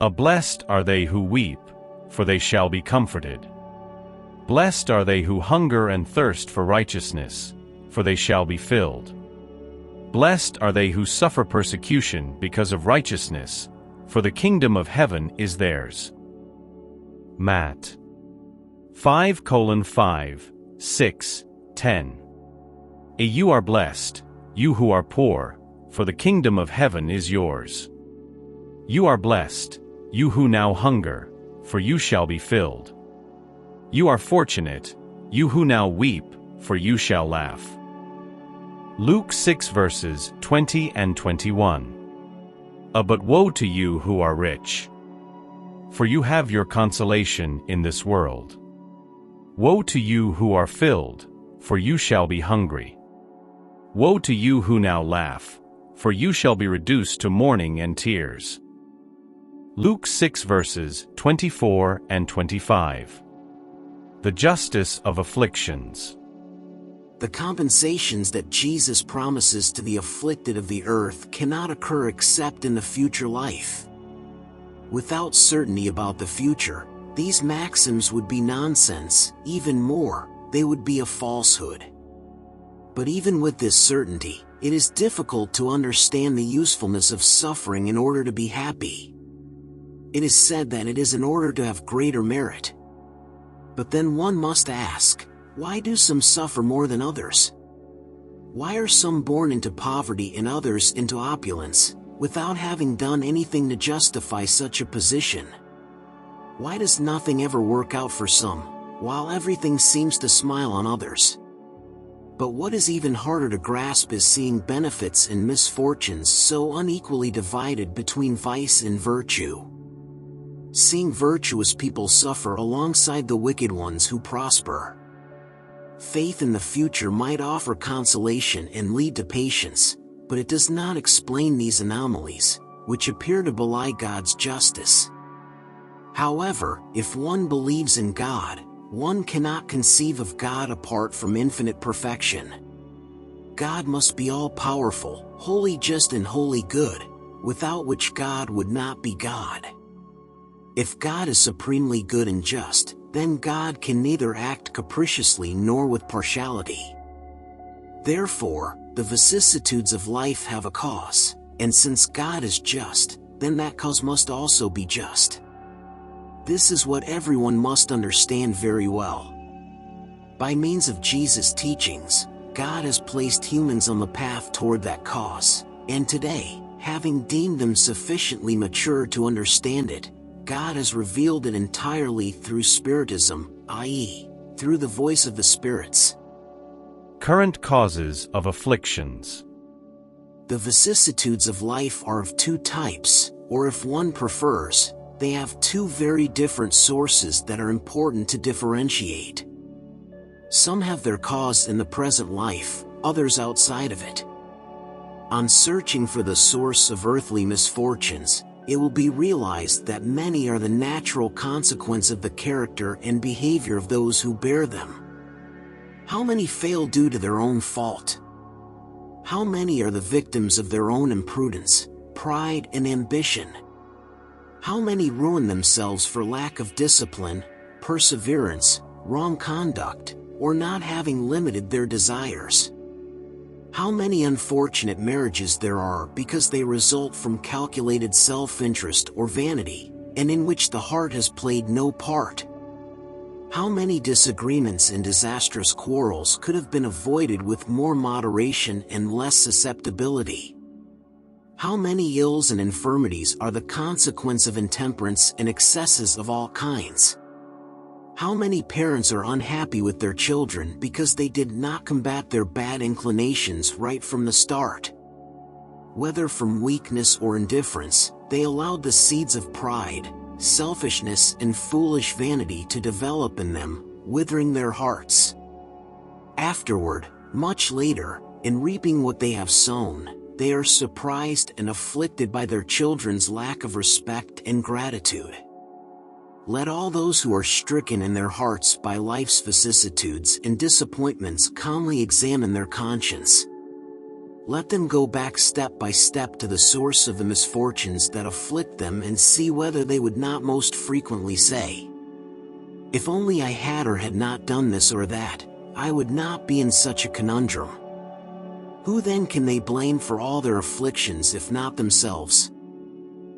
Blessed are they who weep, for they shall be comforted. Blessed are they who hunger and thirst for righteousness, for they shall be filled. Blessed are they who suffer persecution because of righteousness, for the kingdom of heaven is theirs. Matt 5:5, 6, 10. You are blessed, you who are poor, for the kingdom of heaven is yours. You are blessed, you who now hunger, for you shall be filled. You are fortunate, you who now weep, for you shall laugh. Luke 6 verses 20 and 21. But woe to you who are rich, for you have your consolation in this world. Woe to you who are filled, for you shall be hungry. Woe to you who now laugh, for you shall be reduced to mourning and tears. Luke 6 verses 24 and 25. The justice of afflictions. The compensations that Jesus promises to the afflicted of the earth cannot occur except in the future life. Without certainty about the future, these maxims would be nonsense. Even more, they would be a falsehood. But even with this certainty, it is difficult to understand the usefulness of suffering in order to be happy. It is said that it is in order to have greater merit. But then one must ask, why do some suffer more than others? Why are some born into poverty and others into opulence, without having done anything to justify such a position? Why does nothing ever work out for some, while everything seems to smile on others? But what is even harder to grasp is seeing benefits and misfortunes so unequally divided between vice and virtue. Seeing virtuous people suffer alongside the wicked ones who prosper. Faith in the future might offer consolation and lead to patience, but it does not explain these anomalies, which appear to belie God's justice. However, if one believes in God, one cannot conceive of God apart from infinite perfection. God must be all-powerful, wholly just and wholly good, without which God would not be God. If God is supremely good and just, then God can neither act capriciously nor with partiality. Therefore, the vicissitudes of life have a cause, and since God is just, then that cause must also be just. This is what everyone must understand very well. By means of Jesus' teachings, God has placed humans on the path toward that cause, and today, having deemed them sufficiently mature to understand it, God has revealed it entirely through Spiritism, i.e., through the voice of the spirits. Current causes of afflictions. The vicissitudes of life are of two types, or if one prefers, they have two very different sources that are important to differentiate. Some have their cause in the present life, others outside of it. On searching for the source of earthly misfortunes, it will be realized that many are the natural consequence of the character and behavior of those who bear them. How many fail due to their own fault? How many are the victims of their own imprudence, pride, and ambition? How many ruin themselves for lack of discipline, perseverance, wrong conduct, or not having limited their desires? How many unfortunate marriages there are because they result from calculated self-interest or vanity, and in which the heart has played no part? How many disagreements and disastrous quarrels could have been avoided with more moderation and less susceptibility? How many ills and infirmities are the consequence of intemperance and excesses of all kinds? How many parents are unhappy with their children because they did not combat their bad inclinations right from the start? Whether from weakness or indifference, they allowed the seeds of pride, selfishness, and foolish vanity to develop in them, withering their hearts. Afterward, much later, in reaping what they have sown, they are surprised and afflicted by their children's lack of respect and gratitude. Let all those who are stricken in their hearts by life's vicissitudes and disappointments calmly examine their conscience. Let them go back step by step to the source of the misfortunes that afflict them and see whether they would not most frequently say, "If only I had or had not done this or that, I would not be in such a conundrum." Who then can they blame for all their afflictions if not themselves?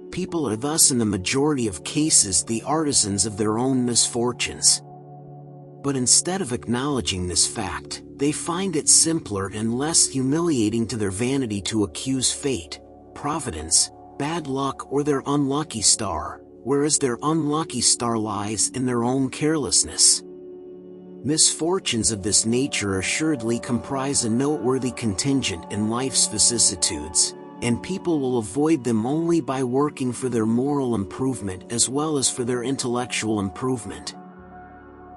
People are thus in the majority of cases the artisans of their own misfortunes. But instead of acknowledging this fact, they find it simpler and less humiliating to their vanity to accuse fate, providence, bad luck or their unlucky star, whereas their unlucky star lies in their own carelessness. Misfortunes of this nature assuredly comprise a noteworthy contingent in life's vicissitudes, and people will avoid them only by working for their moral improvement as well as for their intellectual improvement.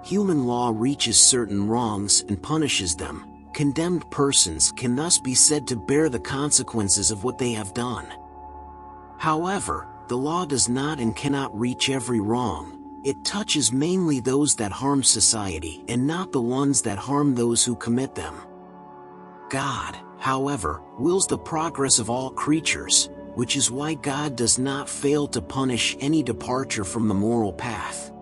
Human law reaches certain wrongs and punishes them. Condemned persons can thus be said to bear the consequences of what they have done. However, the law does not and cannot reach every wrong. It touches mainly those that harm society and not the ones that harm those who commit them. God, however, wills the progress of all creatures, which is why God does not fail to punish any departure from the moral path.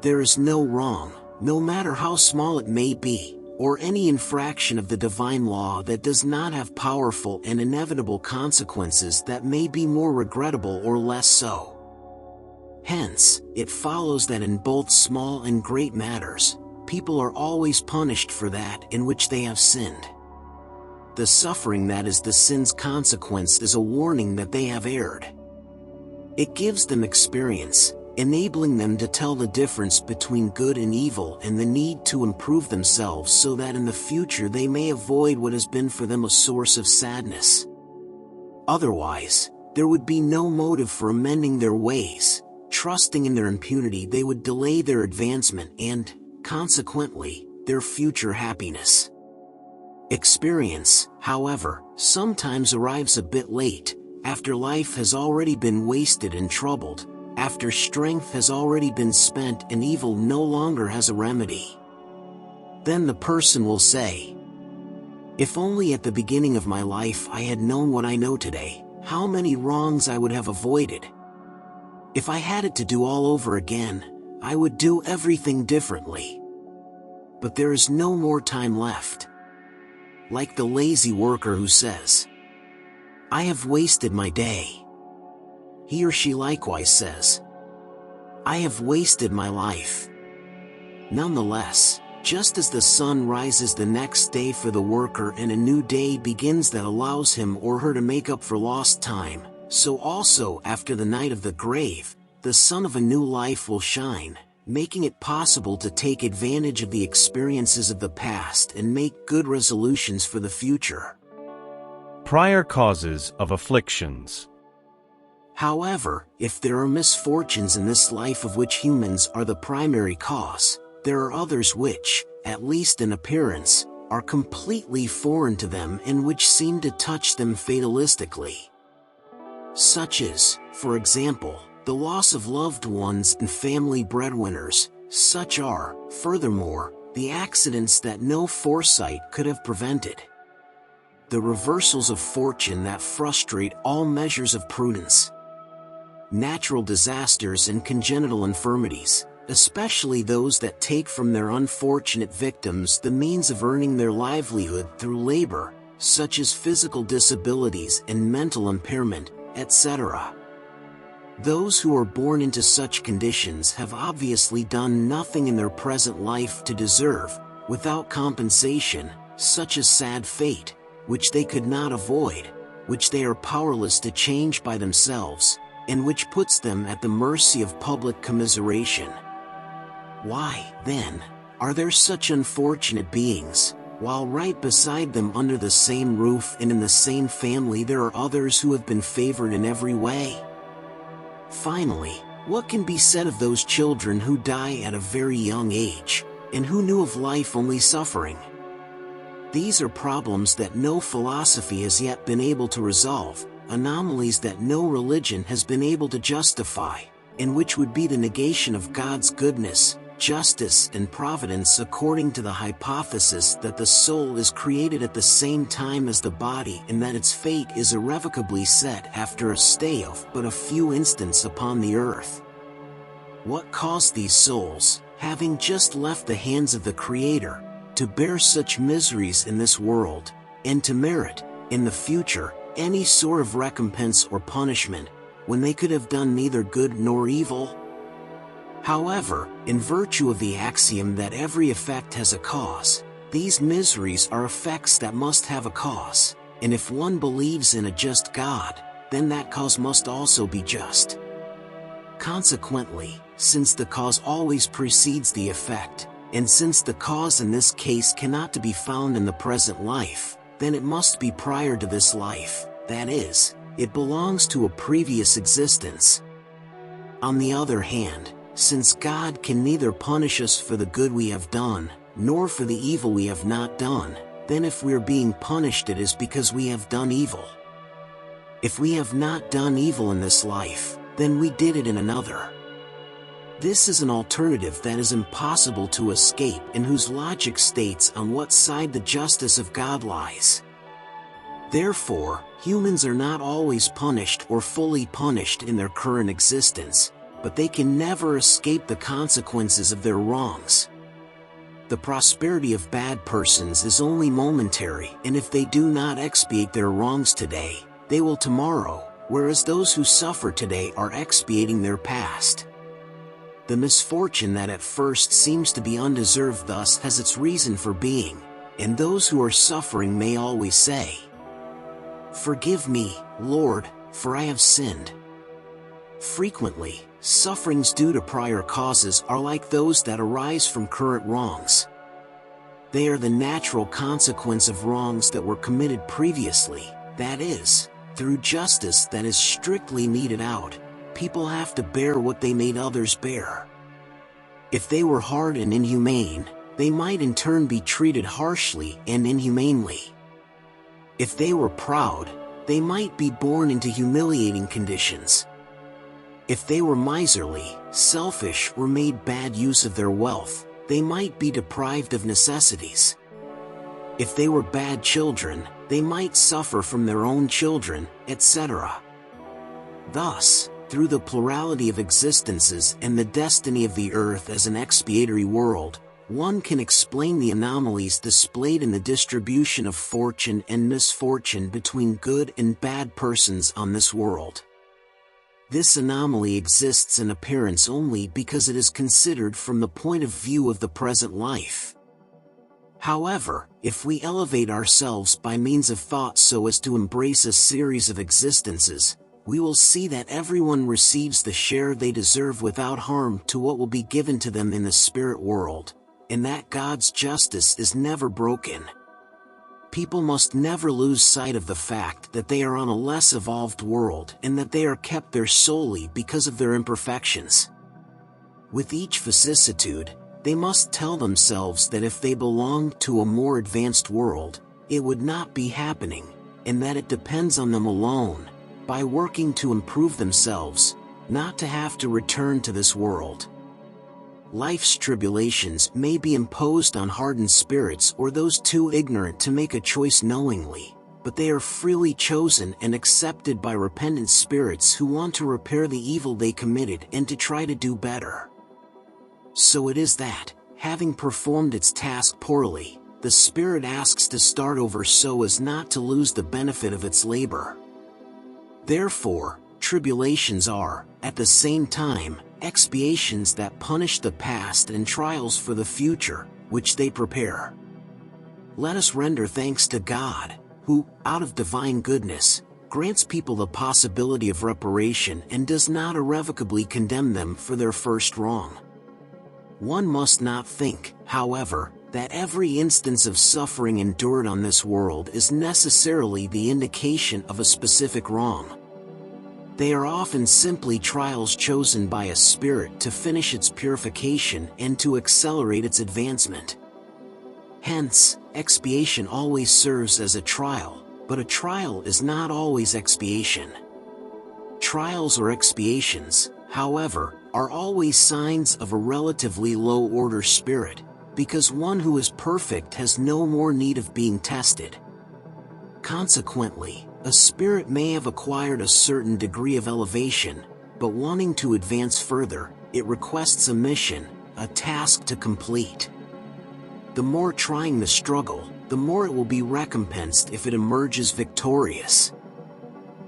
There is no wrong, no matter how small it may be, or any infraction of the divine law that does not have powerful and inevitable consequences that may be more regrettable or less so. Hence, it follows that in both small and great matters, people are always punished for that in which they have sinned. The suffering that is the sin's consequence is a warning that they have erred. It gives them experience, enabling them to tell the difference between good and evil and the need to improve themselves so that in the future they may avoid what has been for them a source of sadness. Otherwise, there would be no motive for amending their ways. Trusting in their impunity, they would delay their advancement and, consequently, their future happiness. Experience, however, sometimes arrives a bit late, after life has already been wasted and troubled, after strength has already been spent and evil no longer has a remedy. Then the person will say, "If only at the beginning of my life I had known what I know today, how many wrongs I would have avoided. If I had it to do all over again, I would do everything differently." But there is no more time left. Like the lazy worker who says, "I have wasted my day." He or she likewise says, "I have wasted my life." Nonetheless, just as the sun rises the next day for the worker and a new day begins that allows him or her to make up for lost time, so also after the night of the grave, the sun of a new life will shine, making it possible to take advantage of the experiences of the past and make good resolutions for the future. Prior causes of afflictions. However, if there are misfortunes in this life of which humans are the primary cause, there are others which, at least in appearance, are completely foreign to them and which seem to touch them fatalistically. Such as, for example, the loss of loved ones and family breadwinners. Such are, furthermore, the accidents that no foresight could have prevented. The reversals of fortune that frustrate all measures of prudence. Natural disasters and congenital infirmities, especially those that take from their unfortunate victims the means of earning their livelihood through labor, such as physical disabilities and mental impairment, etc. Those who are born into such conditions have obviously done nothing in their present life to deserve, without compensation, such a sad fate, which they could not avoid, which they are powerless to change by themselves, and which puts them at the mercy of public commiseration. Why, then, are there such unfortunate beings, while right beside them under the same roof and in the same family there are others who have been favored in every way? Finally, what can be said of those children who die at a very young age, and who knew of life only suffering? These are problems that no philosophy has yet been able to resolve, anomalies that no religion has been able to justify, and which would be the negation of God's goodness, justice and providence according to the hypothesis that the soul is created at the same time as the body and that its fate is irrevocably set after a stay of but a few instants upon the earth. What caused these souls, having just left the hands of the Creator, to bear such miseries in this world, and to merit, in the future, any sort of recompense or punishment, when they could have done neither good nor evil? However, in virtue of the axiom that every effect has a cause, these miseries are effects that must have a cause, and if one believes in a just God, then that cause must also be just. Consequently, since the cause always precedes the effect, and since the cause in this case cannot be found in the present life, then it must be prior to this life, that is, it belongs to a previous existence. On the other hand, since God can neither punish us for the good we have done, nor for the evil we have not done, then if we are being punished it is because we have done evil. If we have not done evil in this life, then we did it in another. This is an alternative that is impossible to escape and whose logic states on what side the justice of God lies. Therefore, humans are not always punished or fully punished in their current existence, but they can never escape the consequences of their wrongs. The prosperity of bad persons is only momentary, and if they do not expiate their wrongs today, they will tomorrow, whereas those who suffer today are expiating their past. The misfortune that at first seems to be undeserved thus has its reason for being, and those who are suffering may always say, "Forgive me, Lord, for I have sinned." Frequently, sufferings due to prior causes are like those that arise from current wrongs. They are the natural consequence of wrongs that were committed previously, that is, through justice that is strictly meted out. People have to bear what they made others bear. If they were hard and inhumane, they might in turn be treated harshly and inhumanely. If they were proud, they might be born into humiliating conditions. If they were miserly, selfish, or made bad use of their wealth, they might be deprived of necessities. If they were bad children, they might suffer from their own children, etc. Thus, through the plurality of existences and the destiny of the earth as an expiatory world, one can explain the anomalies displayed in the distribution of fortune and misfortune between good and bad persons on this world. This anomaly exists in appearance only because it is considered from the point of view of the present life. However, if we elevate ourselves by means of thought so as to embrace a series of existences, we will see that everyone receives the share they deserve without harm to what will be given to them in the spirit world, and that God's justice is never broken. People must never lose sight of the fact that they are on a less evolved world and that they are kept there solely because of their imperfections. With each vicissitude, they must tell themselves that if they belonged to a more advanced world, it would not be happening, and that it depends on them alone, by working to improve themselves, not to have to return to this world. Life's tribulations may be imposed on hardened spirits or those too ignorant to make a choice knowingly, but they are freely chosen and accepted by repentant spirits who want to repair the evil they committed and to try to do better. So it is that, having performed its task poorly, the spirit asks to start over so as not to lose the benefit of its labor. Therefore, tribulations are, at the same time, expiations that punish the past and trials for the future, which they prepare. Let us render thanks to God, who, out of divine goodness, grants people the possibility of reparation and does not irrevocably condemn them for their first wrong. One must not think, however, that every instance of suffering endured on this world is necessarily the indication of a specific wrong. They are often simply trials chosen by a spirit to finish its purification and to accelerate its advancement. Hence, expiation always serves as a trial, but a trial is not always expiation. Trials or expiations, however, are always signs of a relatively low-order spirit, because one who is perfect has no more need of being tested. Consequently, a spirit may have acquired a certain degree of elevation, but wanting to advance further, it requests a mission, a task to complete. The more trying the struggle, the more it will be recompensed if it emerges victorious.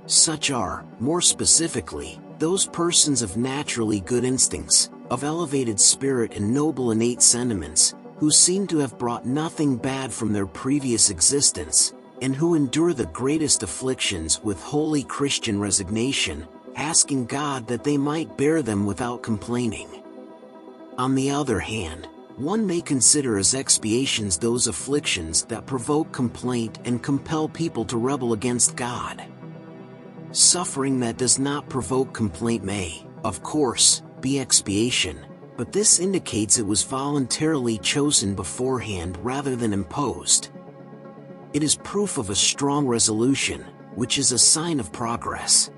Such are, more specifically, those persons of naturally good instincts, of elevated spirit and noble innate sentiments, who seem to have brought nothing bad from their previous existence, and who endure the greatest afflictions with holy Christian resignation, asking God that they might bear them without complaining. On the other hand, one may consider as expiations those afflictions that provoke complaint and compel people to rebel against God. Suffering that does not provoke complaint may, of course, be expiation, but this indicates it was voluntarily chosen beforehand rather than imposed. It is proof of a strong resolution, which is a sign of progress.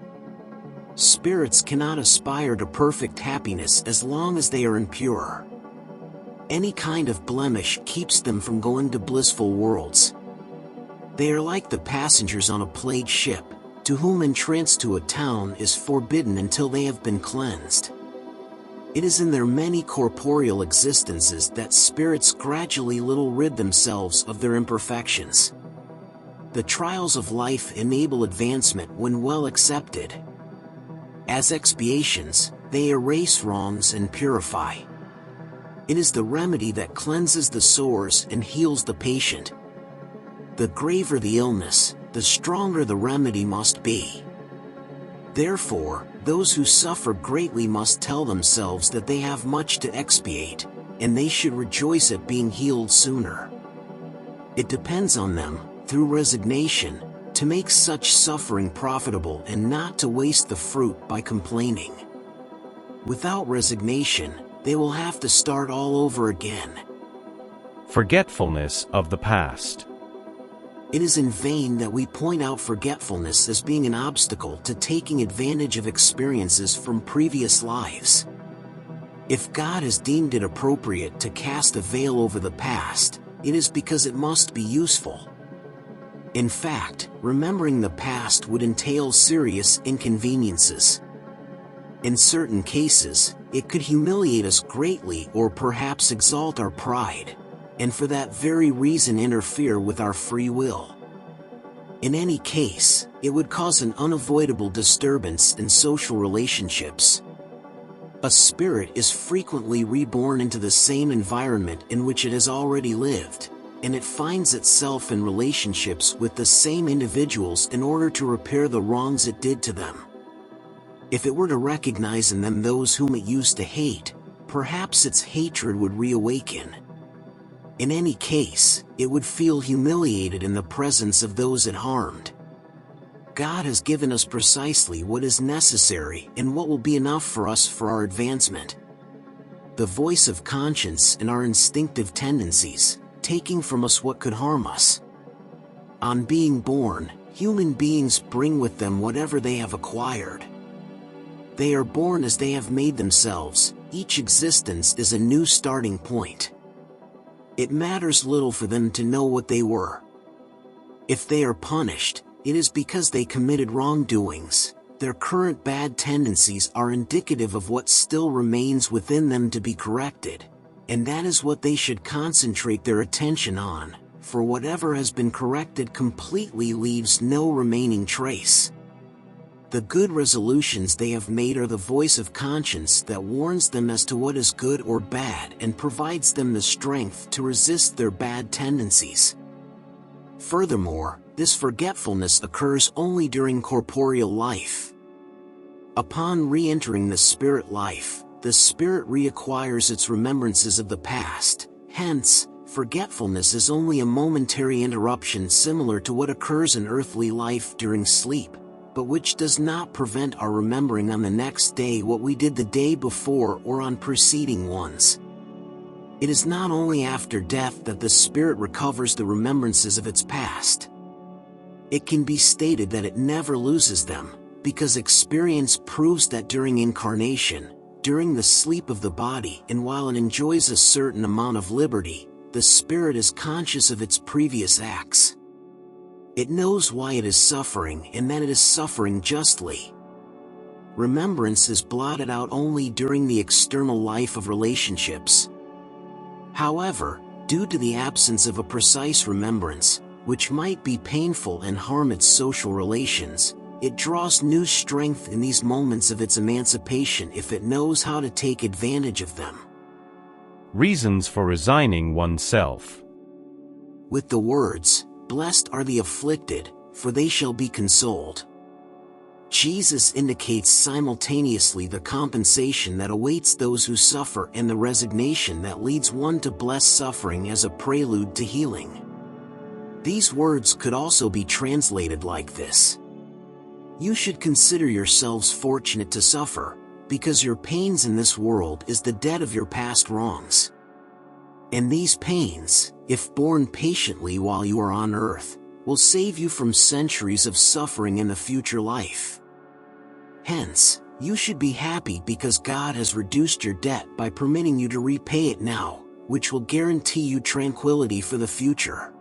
Spirits cannot aspire to perfect happiness as long as they are impure. Any kind of blemish keeps them from going to blissful worlds. They are like the passengers on a plagued ship, to whom entrance to a town is forbidden until they have been cleansed. It is in their many corporeal existences that spirits gradually rid themselves of their imperfections. The trials of life enable advancement when well accepted. As expiations, they erase wrongs and purify. It is the remedy that cleanses the sores and heals the patient. The graver the illness, the stronger the remedy must be. Therefore, those who suffer greatly must tell themselves that they have much to expiate, and they should rejoice at being healed sooner. It depends on them, through resignation, to make such suffering profitable and not to waste the fruit by complaining. Without resignation, they will have to start all over again. Forgetfulness of the past. It is in vain that we point out forgetfulness as being an obstacle to taking advantage of experiences from previous lives. If God has deemed it appropriate to cast a veil over the past, it is because it must be useful. In fact, remembering the past would entail serious inconveniences. In certain cases, it could humiliate us greatly or perhaps exalt our pride, and for that very reason interfere with our free will. In any case, it would cause an unavoidable disturbance in social relationships. A spirit is frequently reborn into the same environment in which it has already lived, and it finds itself in relationships with the same individuals in order to repair the wrongs it did to them. If it were to recognize in them those whom it used to hate, perhaps its hatred would reawaken. In any case, it would feel humiliated in the presence of those it harmed. God has given us precisely what is necessary and what will be enough for us for our advancement. The voice of conscience and our instinctive tendencies, taking from us what could harm us. On being born, human beings bring with them whatever they have acquired. They are born as they have made themselves. Each existence is a new starting point. It matters little for them to know what they were. If they are punished, it is because they committed wrongdoings. Their current bad tendencies are indicative of what still remains within them to be corrected, and that is what they should concentrate their attention on, for whatever has been corrected completely leaves no remaining trace. The good resolutions they have made are the voice of conscience that warns them as to what is good or bad and provides them the strength to resist their bad tendencies. Furthermore, this forgetfulness occurs only during corporeal life. Upon re-entering the spirit life, the spirit reacquires its remembrances of the past. Hence, forgetfulness is only a momentary interruption similar to what occurs in earthly life during sleep, but which does not prevent our remembering on the next day what we did the day before or on preceding ones. It is not only after death that the spirit recovers the remembrances of its past. It can be stated that it never loses them, because experience proves that during incarnation, during the sleep of the body, and while it enjoys a certain amount of liberty, the spirit is conscious of its previous acts. It knows why it is suffering and that it is suffering justly. Remembrance is blotted out only during the external life of relationships. However, due to the absence of a precise remembrance, which might be painful and harm its social relations, it draws new strength in these moments of its emancipation if it knows how to take advantage of them. Reasons for resigning oneself. With the words, "Blessed are the afflicted, for they shall be consoled," Jesus indicates simultaneously the compensation that awaits those who suffer and the resignation that leads one to bless suffering as a prelude to healing. These words could also be translated like this: You should consider yourselves fortunate to suffer, because your pains in this world is the debt of your past wrongs. And these pains, if borne patiently while you are on earth, will save you from centuries of suffering in the future life. Hence, you should be happy because God has reduced your debt by permitting you to repay it now, which will guarantee you tranquility for the future.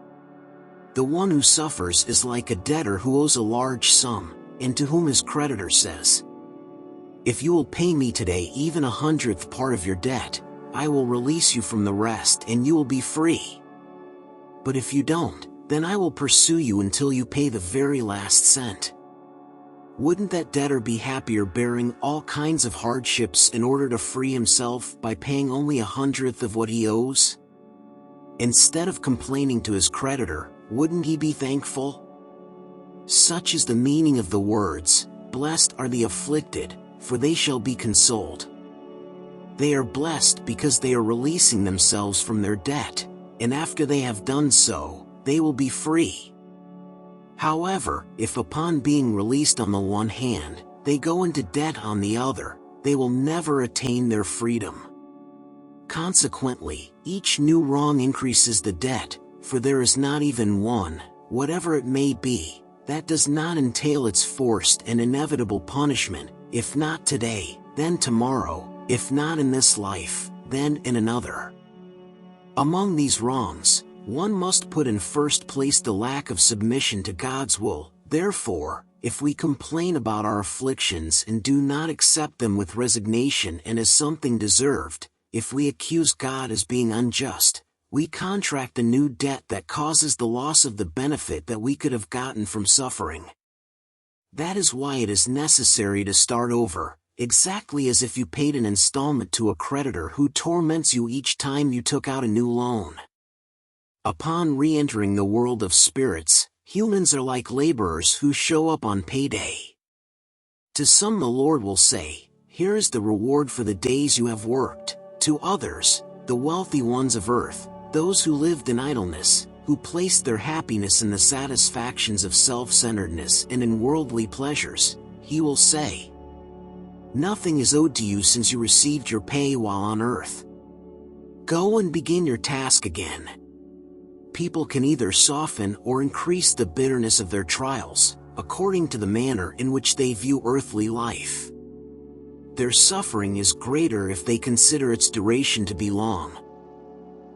The one who suffers is like a debtor who owes a large sum, and to whom his creditor says, "If you will pay me today even 100th part of your debt, I will release you from the rest and you will be free. But if you don't, then I will pursue you until you pay the very last cent." Wouldn't that debtor be happier bearing all kinds of hardships in order to free himself by paying only 100th of what he owes? Instead of complaining to his creditor, wouldn't he be thankful? Such is the meaning of the words, "Blessed are the afflicted, for they shall be consoled." They are blessed because they are releasing themselves from their debt, and after they have done so, they will be free. However, if upon being released on the one hand, they go into debt on the other, they will never attain their freedom. Consequently, each new wrong increases the debt, for there is not even one, whatever it may be, that does not entail its forced and inevitable punishment, if not today, then tomorrow, if not in this life, then in another. Among these wrongs, one must put in first place the lack of submission to God's will. Therefore, if we complain about our afflictions and do not accept them with resignation and as something deserved, if we accuse God as being unjust, we contract a new debt that causes the loss of the benefit that we could have gotten from suffering. That is why it is necessary to start over, exactly as if you paid an installment to a creditor who torments you each time you took out a new loan. Upon re-entering the world of spirits, humans are like laborers who show up on payday. To some the Lord will say, "Here is the reward for the days you have worked." To others, the wealthy ones of earth, those who lived in idleness, who placed their happiness in the satisfactions of self-centeredness and in worldly pleasures, he will say, "Nothing is owed to you since you received your pay while on earth. Go and begin your task again." People can either soften or increase the bitterness of their trials, according to the manner in which they view earthly life. Their suffering is greater if they consider its duration to be long.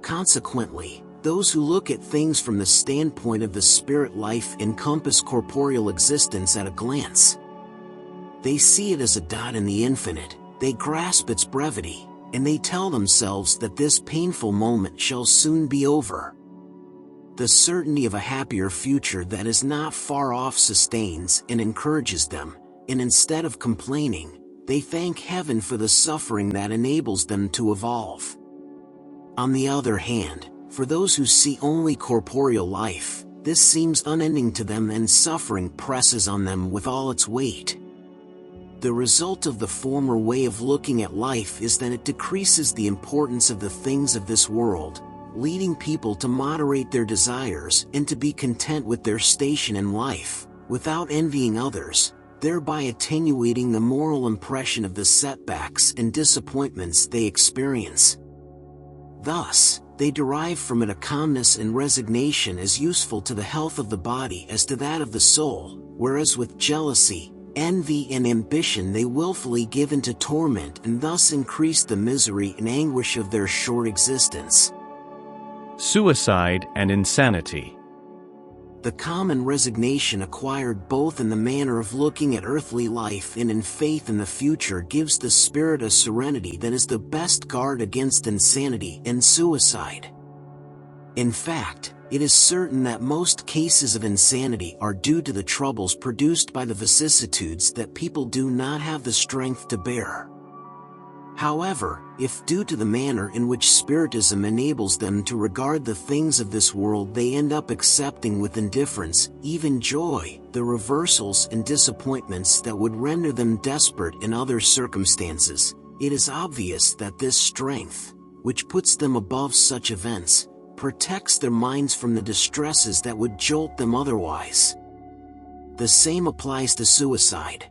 Consequently, those who look at things from the standpoint of the spirit life encompass corporeal existence at a glance. They see it as a dot in the infinite, they grasp its brevity, and they tell themselves that this painful moment shall soon be over. The certainty of a happier future that is not far off sustains and encourages them, and instead of complaining, they thank heaven for the suffering that enables them to evolve. On the other hand, for those who see only corporeal life, this seems unending to them and suffering presses on them with all its weight. The result of the former way of looking at life is that it decreases the importance of the things of this world, leading people to moderate their desires and to be content with their station in life, without envying others, thereby attenuating the moral impression of the setbacks and disappointments they experience. Thus, they derive from it a calmness and resignation as useful to the health of the body as to that of the soul, whereas with jealousy, envy and ambition they willfully give into torment and thus increase the misery and anguish of their short existence. Suicide and insanity. The common resignation acquired both in the manner of looking at earthly life and in faith in the future gives the spirit a serenity that is the best guard against insanity and suicide. In fact, it is certain that most cases of insanity are due to the troubles produced by the vicissitudes that people do not have the strength to bear. However, if due to the manner in which Spiritism enables them to regard the things of this world they end up accepting with indifference, even joy, the reversals and disappointments that would render them desperate in other circumstances, it is obvious that this strength, which puts them above such events, protects their minds from the distresses that would jolt them otherwise. The same applies to suicide.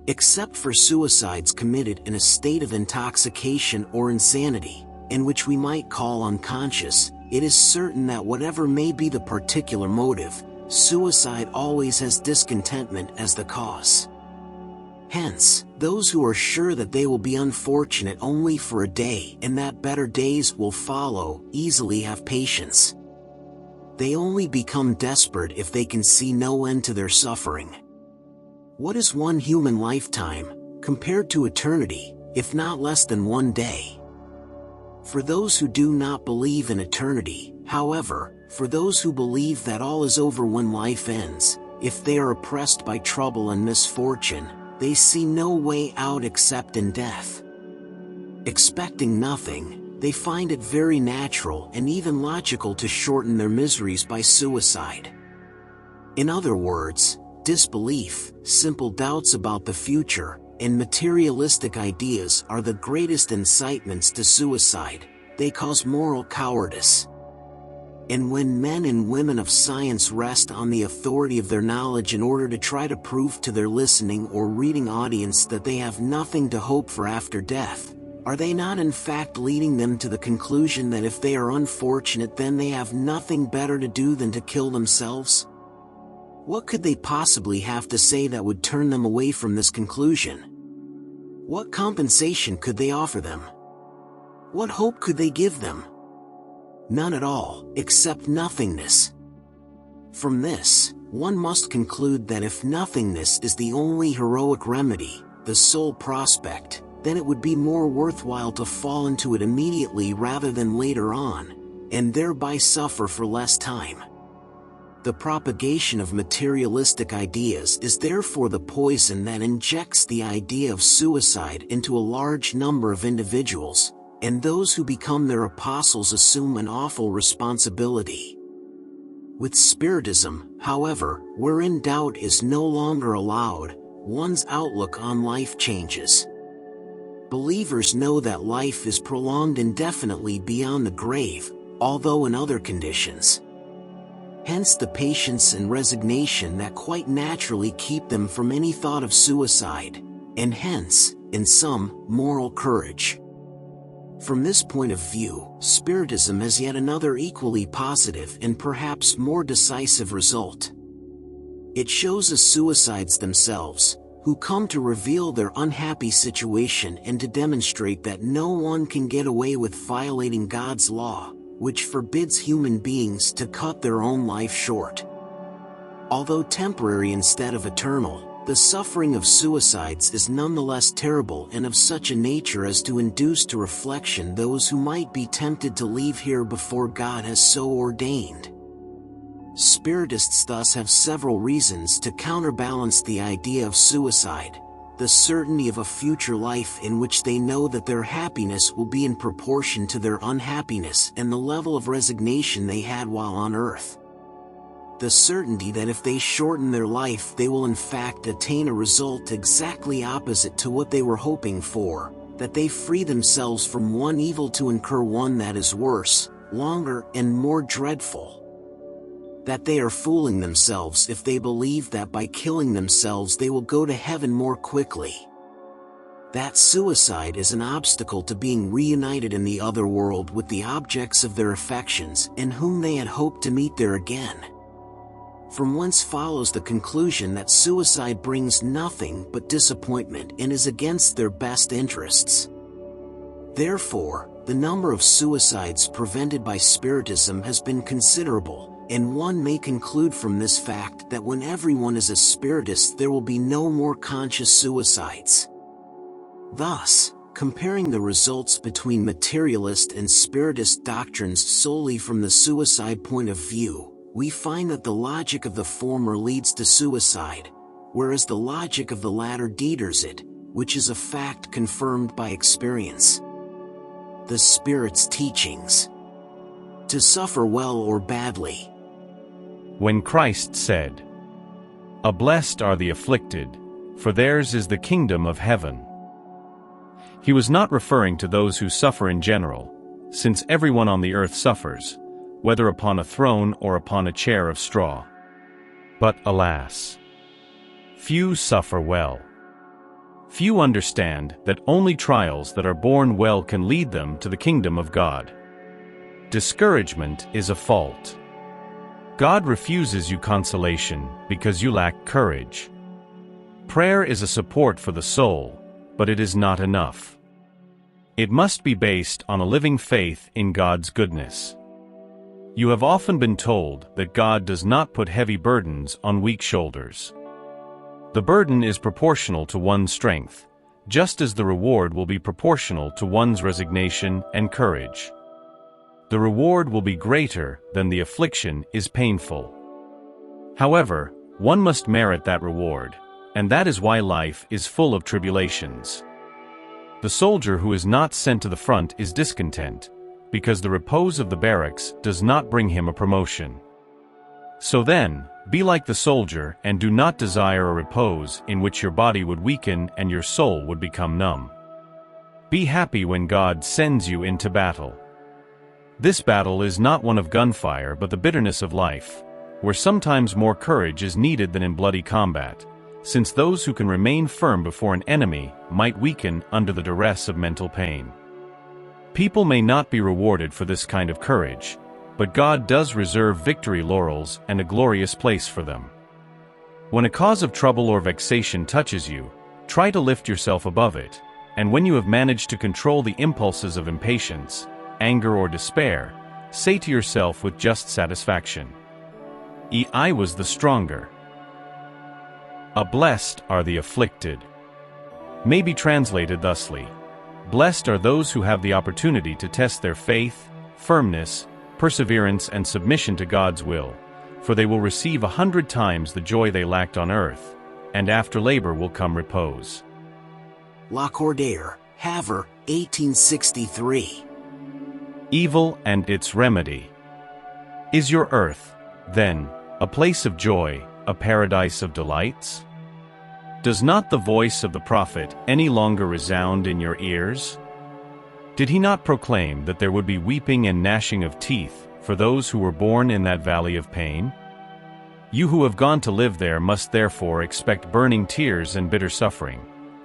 Except for suicides committed in a state of intoxication or insanity, in which we might call unconscious, it is certain that whatever may be the particular motive, suicide always has discontentment as the cause. Hence, those who are sure that they will be unfortunate only for a day and that better days will follow, easily have patience. They only become desperate if they can see no end to their suffering. What is one human lifetime, compared to eternity, if not less than one day? For those who do not believe in eternity, however, for those who believe that all is over when life ends, if they are oppressed by trouble and misfortune, they see no way out except in death. Expecting nothing, they find it very natural and even logical to shorten their miseries by suicide. In other words, disbelief, simple doubts about the future, and materialistic ideas are the greatest incitements to suicide. They cause moral cowardice. And when men and women of science rest on the authority of their knowledge in order to try to prove to their listening or reading audience that they have nothing to hope for after death, are they not in fact leading them to the conclusion that if they are unfortunate then they have nothing better to do than to kill themselves? What could they possibly have to say that would turn them away from this conclusion? What compensation could they offer them? What hope could they give them? None at all, except nothingness. From this, one must conclude that if nothingness is the only heroic remedy, the sole prospect, then it would be more worthwhile to fall into it immediately rather than later on, and thereby suffer for less time. The propagation of materialistic ideas is therefore the poison that injects the idea of suicide into a large number of individuals, and those who become their apostles assume an awful responsibility. With Spiritism, however, wherein doubt is no longer allowed, one's outlook on life changes. Believers know that life is prolonged indefinitely beyond the grave, although in other conditions. Hence the patience and resignation that quite naturally keep them from any thought of suicide, and hence, in some, moral courage. From this point of view, Spiritism has yet another equally positive and perhaps more decisive result. It shows us suicides themselves, who come to reveal their unhappy situation and to demonstrate that no one can get away with violating God's law, which forbids human beings to cut their own life short. Although temporary instead of eternal, the suffering of suicides is nonetheless terrible and of such a nature as to induce to reflection those who might be tempted to leave here before God has so ordained. Spiritists thus have several reasons to counterbalance the idea of suicide: the certainty of a future life in which they know that their happiness will be in proportion to their unhappiness and the level of resignation they had while on earth. The certainty that if they shorten their life they will in fact attain a result exactly opposite to what they were hoping for, that they free themselves from one evil to incur one that is worse, longer, and more dreadful. That they are fooling themselves if they believe that by killing themselves they will go to heaven more quickly. That suicide is an obstacle to being reunited in the other world with the objects of their affections and whom they had hoped to meet there again. from whence follows the conclusion that suicide brings nothing but disappointment and is against their best interests. Therefore, the number of suicides prevented by Spiritism has been considerable, and one may conclude from this fact that when everyone is a Spiritist there will be no more conscious suicides. Thus, comparing the results between materialist and Spiritist doctrines solely from the suicide point of view, we find that the logic of the former leads to suicide, whereas the logic of the latter deters it, which is a fact confirmed by experience. The Spirit's teachings. To suffer well or badly. When Christ said, "Blessed are the afflicted, for theirs is the kingdom of heaven," he was not referring to those who suffer in general, since everyone on the earth suffers, whether upon a throne or upon a chair of straw. But alas, few suffer well. Few understand that only trials that are borne well can lead them to the kingdom of God. Discouragement is a fault. God refuses you consolation because you lack courage. Prayer is a support for the soul, but it is not enough. It must be based on a living faith in God's goodness. You have often been told that God does not put heavy burdens on weak shoulders. The burden is proportional to one's strength, just as the reward will be proportional to one's resignation and courage. The reward will be greater than the affliction is painful. However, one must merit that reward, and that is why life is full of tribulations. The soldier who is not sent to the front is discontent, because the repose of the barracks does not bring him a promotion. So then, be like the soldier and do not desire a repose in which your body would weaken and your soul would become numb. Be happy when God sends you into battle. This battle is not one of gunfire but the bitterness of life, where sometimes more courage is needed than in bloody combat, since those who can remain firm before an enemy might weaken under the duress of mental pain. People may not be rewarded for this kind of courage, but God does reserve victory laurels and a glorious place for them. When a cause of trouble or vexation touches you, try to lift yourself above it, and when you have managed to control the impulses of impatience, anger or despair, say to yourself with just satisfaction, I was the stronger. Blessed are the afflicted. May be translated thusly: blessed are those who have the opportunity to test their faith, firmness, perseverance and submission to God's will, for they will receive 100 times the joy they lacked on earth, and after labor will come repose. Lacordaire, Havre, 1863. Evil and its remedy. Is your earth, then, a place of joy, a paradise of delights? Does not the voice of the prophet any longer resound in your ears? Did he not proclaim that there would be weeping and gnashing of teeth for those who were born in that valley of pain? You who have gone to live there must therefore expect burning tears and bitter suffering.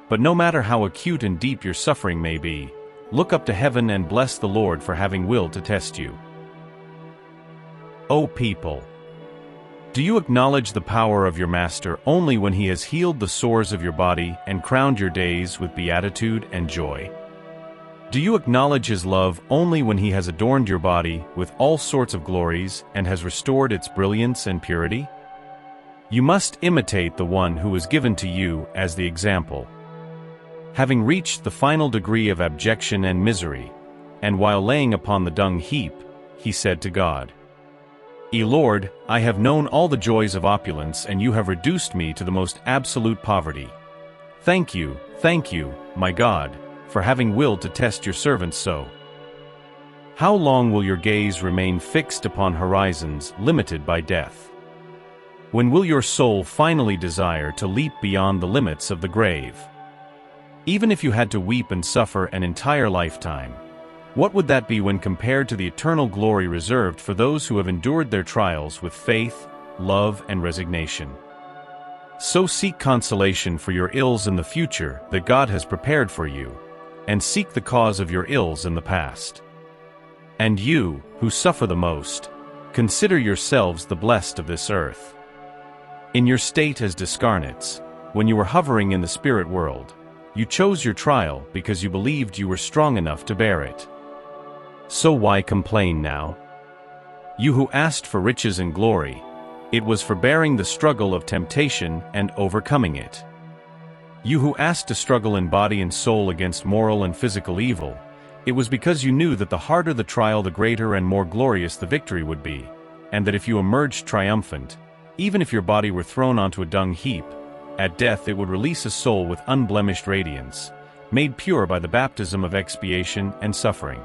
But no matter how acute and deep your suffering may be, look up to heaven and bless the Lord for having will to test you. O people! Do you acknowledge the power of your Master only when he has healed the sores of your body and crowned your days with beatitude and joy? Do you acknowledge his love only when he has adorned your body with all sorts of glories and has restored its brilliance and purity? You must imitate the one who was given to you as the example. Having reached the final degree of abjection and misery, and while laying upon the dung heap, he said to God, Lord, I have known all the joys of opulence, and you have reduced me to the most absolute poverty. Thank you, my God, for having willed to test your servants so. How long will your gaze remain fixed upon horizons limited by death? When will your soul finally desire to leap beyond the limits of the grave? Even if you had to weep and suffer an entire lifetime, what would that be when compared to the eternal glory reserved for those who have endured their trials with faith, love, and resignation? So seek consolation for your ills in the future that God has prepared for you, and seek the cause of your ills in the past. And you, who suffer the most, consider yourselves the blessed of this earth. In your state as discarnates, when you were hovering in the spirit world, you chose your trial because you believed you were strong enough to bear it. So why complain now? You who asked for riches and glory, it was for bearing the struggle of temptation and overcoming it. You who asked to struggle in body and soul against moral and physical evil, it was because you knew that the harder the trial, the greater and more glorious the victory would be, and that if you emerged triumphant, even if your body were thrown onto a dung heap, at death it would release a soul with unblemished radiance, made pure by the baptism of expiation and suffering.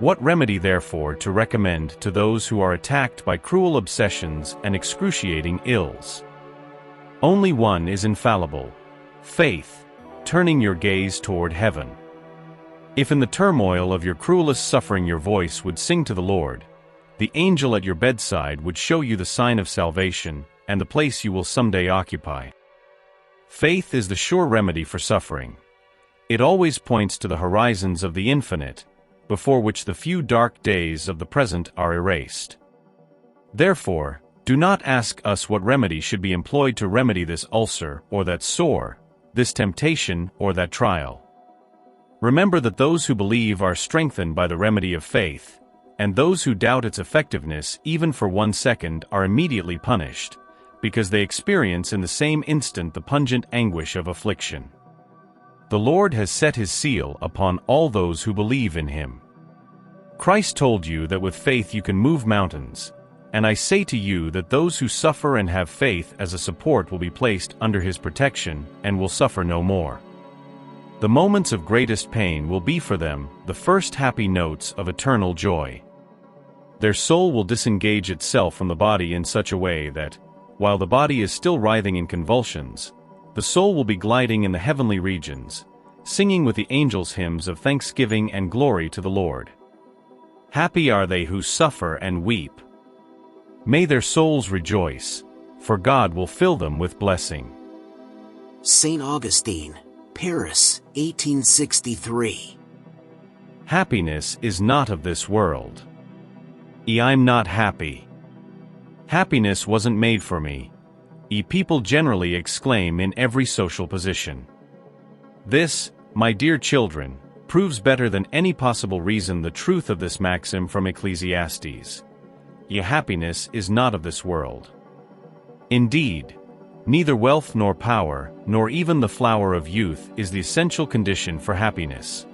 What remedy, therefore, to recommend to those who are attacked by cruel obsessions and excruciating ills? Only one is infallible: faith, turning your gaze toward heaven. If in the turmoil of your cruelest suffering your voice would sing to the Lord, the angel at your bedside would show you the sign of salvation and the place you will someday occupy. Faith is the sure remedy for suffering. It always points to the horizons of the infinite, before which the few dark days of the present are erased. Therefore, do not ask us what remedy should be employed to remedy this ulcer or that sore, this temptation or that trial. Remember that those who believe are strengthened by the remedy of faith, and those who doubt its effectiveness even for 1 second are immediately punished, because they experience in the same instant the pungent anguish of affliction. The Lord has set his seal upon all those who believe in him. Christ told you that with faith you can move mountains, and I say to you that those who suffer and have faith as a support will be placed under his protection and will suffer no more. The moments of greatest pain will be for them the first happy notes of eternal joy. Their soul will disengage itself from the body in such a way that, while the body is still writhing in convulsions, the soul will be gliding in the heavenly regions, singing with the angels hymns of thanksgiving and glory to the Lord. Happy are they who suffer and weep. May their souls rejoice, for God will fill them with blessing. St. Augustine, Paris, 1863. Happiness is not of this world. I'm not happy. Happiness wasn't made for me. People generally exclaim in every social position. This, my dear children, proves better than any possible reason the truth of this maxim from Ecclesiastes. Happiness is not of this world. Indeed, neither wealth nor power, nor even the flower of youth is the essential condition for happiness.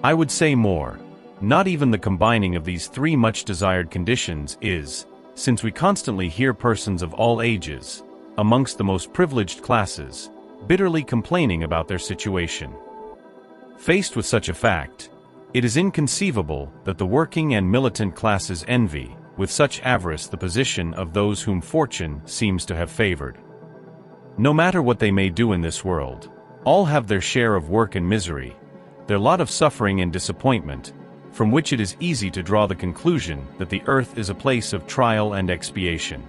I would say more, not even the combining of these three much desired conditions is, since we constantly hear persons of all ages, amongst the most privileged classes, bitterly complaining about their situation. Faced with such a fact, it is inconceivable that the working and militant classes envy, with such avarice, the position of those whom fortune seems to have favored. No matter what they may do in this world, all have their share of work and misery, their lot of suffering and disappointment, from which it is easy to draw the conclusion that the earth is a place of trial and expiation.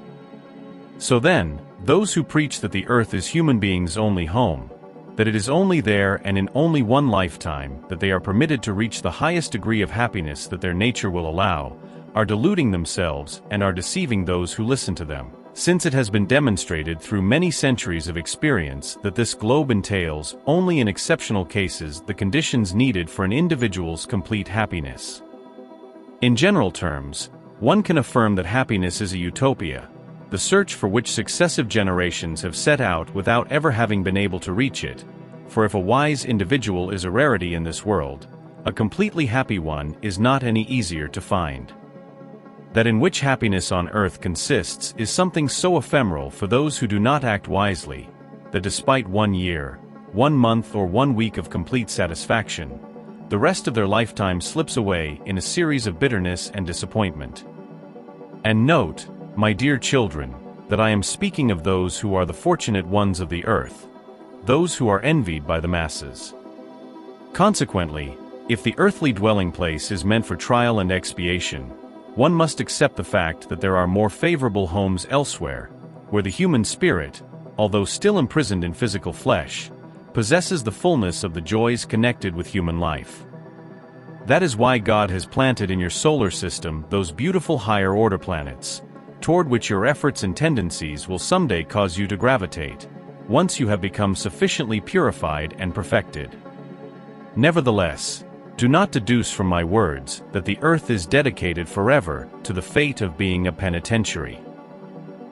So then, those who preach that the earth is human beings' only home, that it is only there and in only one lifetime that they are permitted to reach the highest degree of happiness that their nature will allow, are deluding themselves and are deceiving those who listen to them, since it has been demonstrated through many centuries of experience that this globe entails, only in exceptional cases, the conditions needed for an individual's complete happiness. In general terms, one can affirm that happiness is a utopia, the search for which successive generations have set out without ever having been able to reach it, for if a wise individual is a rarity in this world, a completely happy one is not any easier to find. That in which happiness on earth consists is something so ephemeral for those who do not act wisely, that despite 1 year, 1 month or 1 week of complete satisfaction, the rest of their lifetime slips away in a series of bitterness and disappointment. And note, my dear children, that I am speaking of those who are the fortunate ones of the earth, those who are envied by the masses. Consequently, if the earthly dwelling place is meant for trial and expiation, one must accept the fact that there are more favorable homes elsewhere, where the human spirit, although still imprisoned in physical flesh, possesses the fullness of the joys connected with human life. That is why God has planted in your solar system those beautiful higher-order planets, toward which your efforts and tendencies will someday cause you to gravitate, once you have become sufficiently purified and perfected. Nevertheless, do not deduce from my words that the earth is dedicated forever to the fate of being a penitentiary.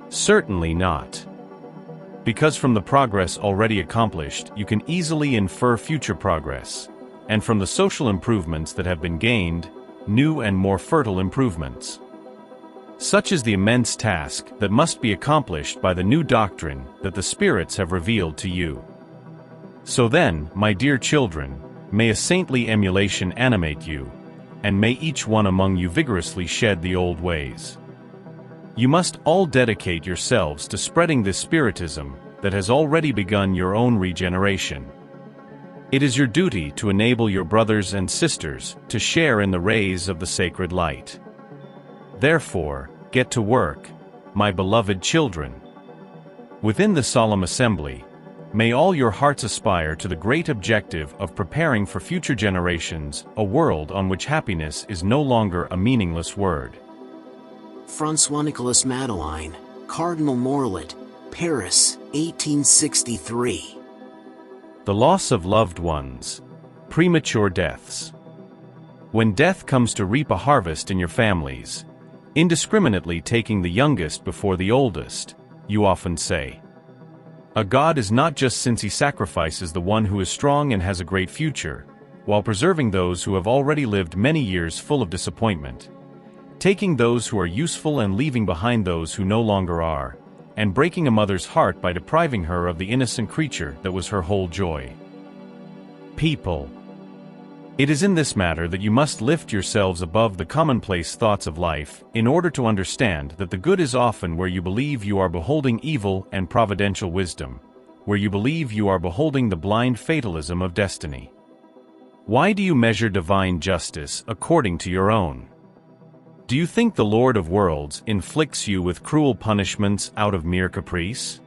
Certainly not. Because from the progress already accomplished, you can easily infer future progress, and from the social improvements that have been gained, new and more fertile improvements. Such is the immense task that must be accomplished by the new doctrine that the spirits have revealed to you. So then, my dear children, may a saintly emulation animate you, and may each one among you vigorously shed the old ways. You must all dedicate yourselves to spreading this Spiritism that has already begun your own regeneration. It is your duty to enable your brothers and sisters to share in the rays of the sacred light. Therefore, get to work, my beloved children. Within the solemn assembly, may all your hearts aspire to the great objective of preparing for future generations a world on which happiness is no longer a meaningless word. François Nicolas Madeleine, Cardinal Morlet, Paris, 1863. The loss of loved ones. Premature deaths. When death comes to reap a harvest in your families, indiscriminately taking the youngest before the oldest, you often say, "A God is not just since he sacrifices the one who is strong and has a great future, while preserving those who have already lived many years full of disappointment, taking those who are useful and leaving behind those who no longer are, and breaking a mother's heart by depriving her of the innocent creature that was her whole joy." People. It is in this matter that you must lift yourselves above the commonplace thoughts of life, in order to understand that the good is often where you believe you are beholding evil and providential wisdom, where you believe you are beholding the blind fatalism of destiny. Why do you measure divine justice according to your own? Do you think the Lord of Worlds inflicts you with cruel punishments out of mere caprice?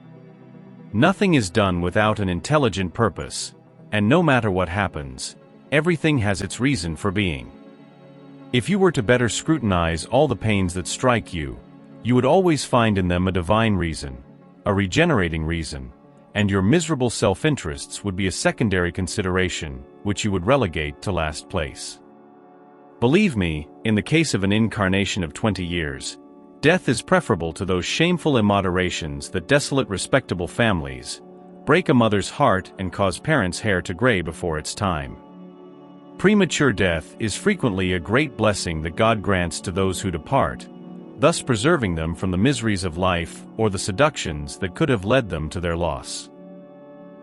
Nothing is done without an intelligent purpose, and no matter what happens, everything has its reason for being. If you were to better scrutinize all the pains that strike you, you would always find in them a divine reason, a regenerating reason, and your miserable self-interests would be a secondary consideration, which you would relegate to last place. Believe me, in the case of an incarnation of 20 years, death is preferable to those shameful immoderations that desolate respectable families, break a mother's heart and cause parents' hair to gray before its time. Premature death is frequently a great blessing that God grants to those who depart, thus preserving them from the miseries of life or the seductions that could have led them to their loss.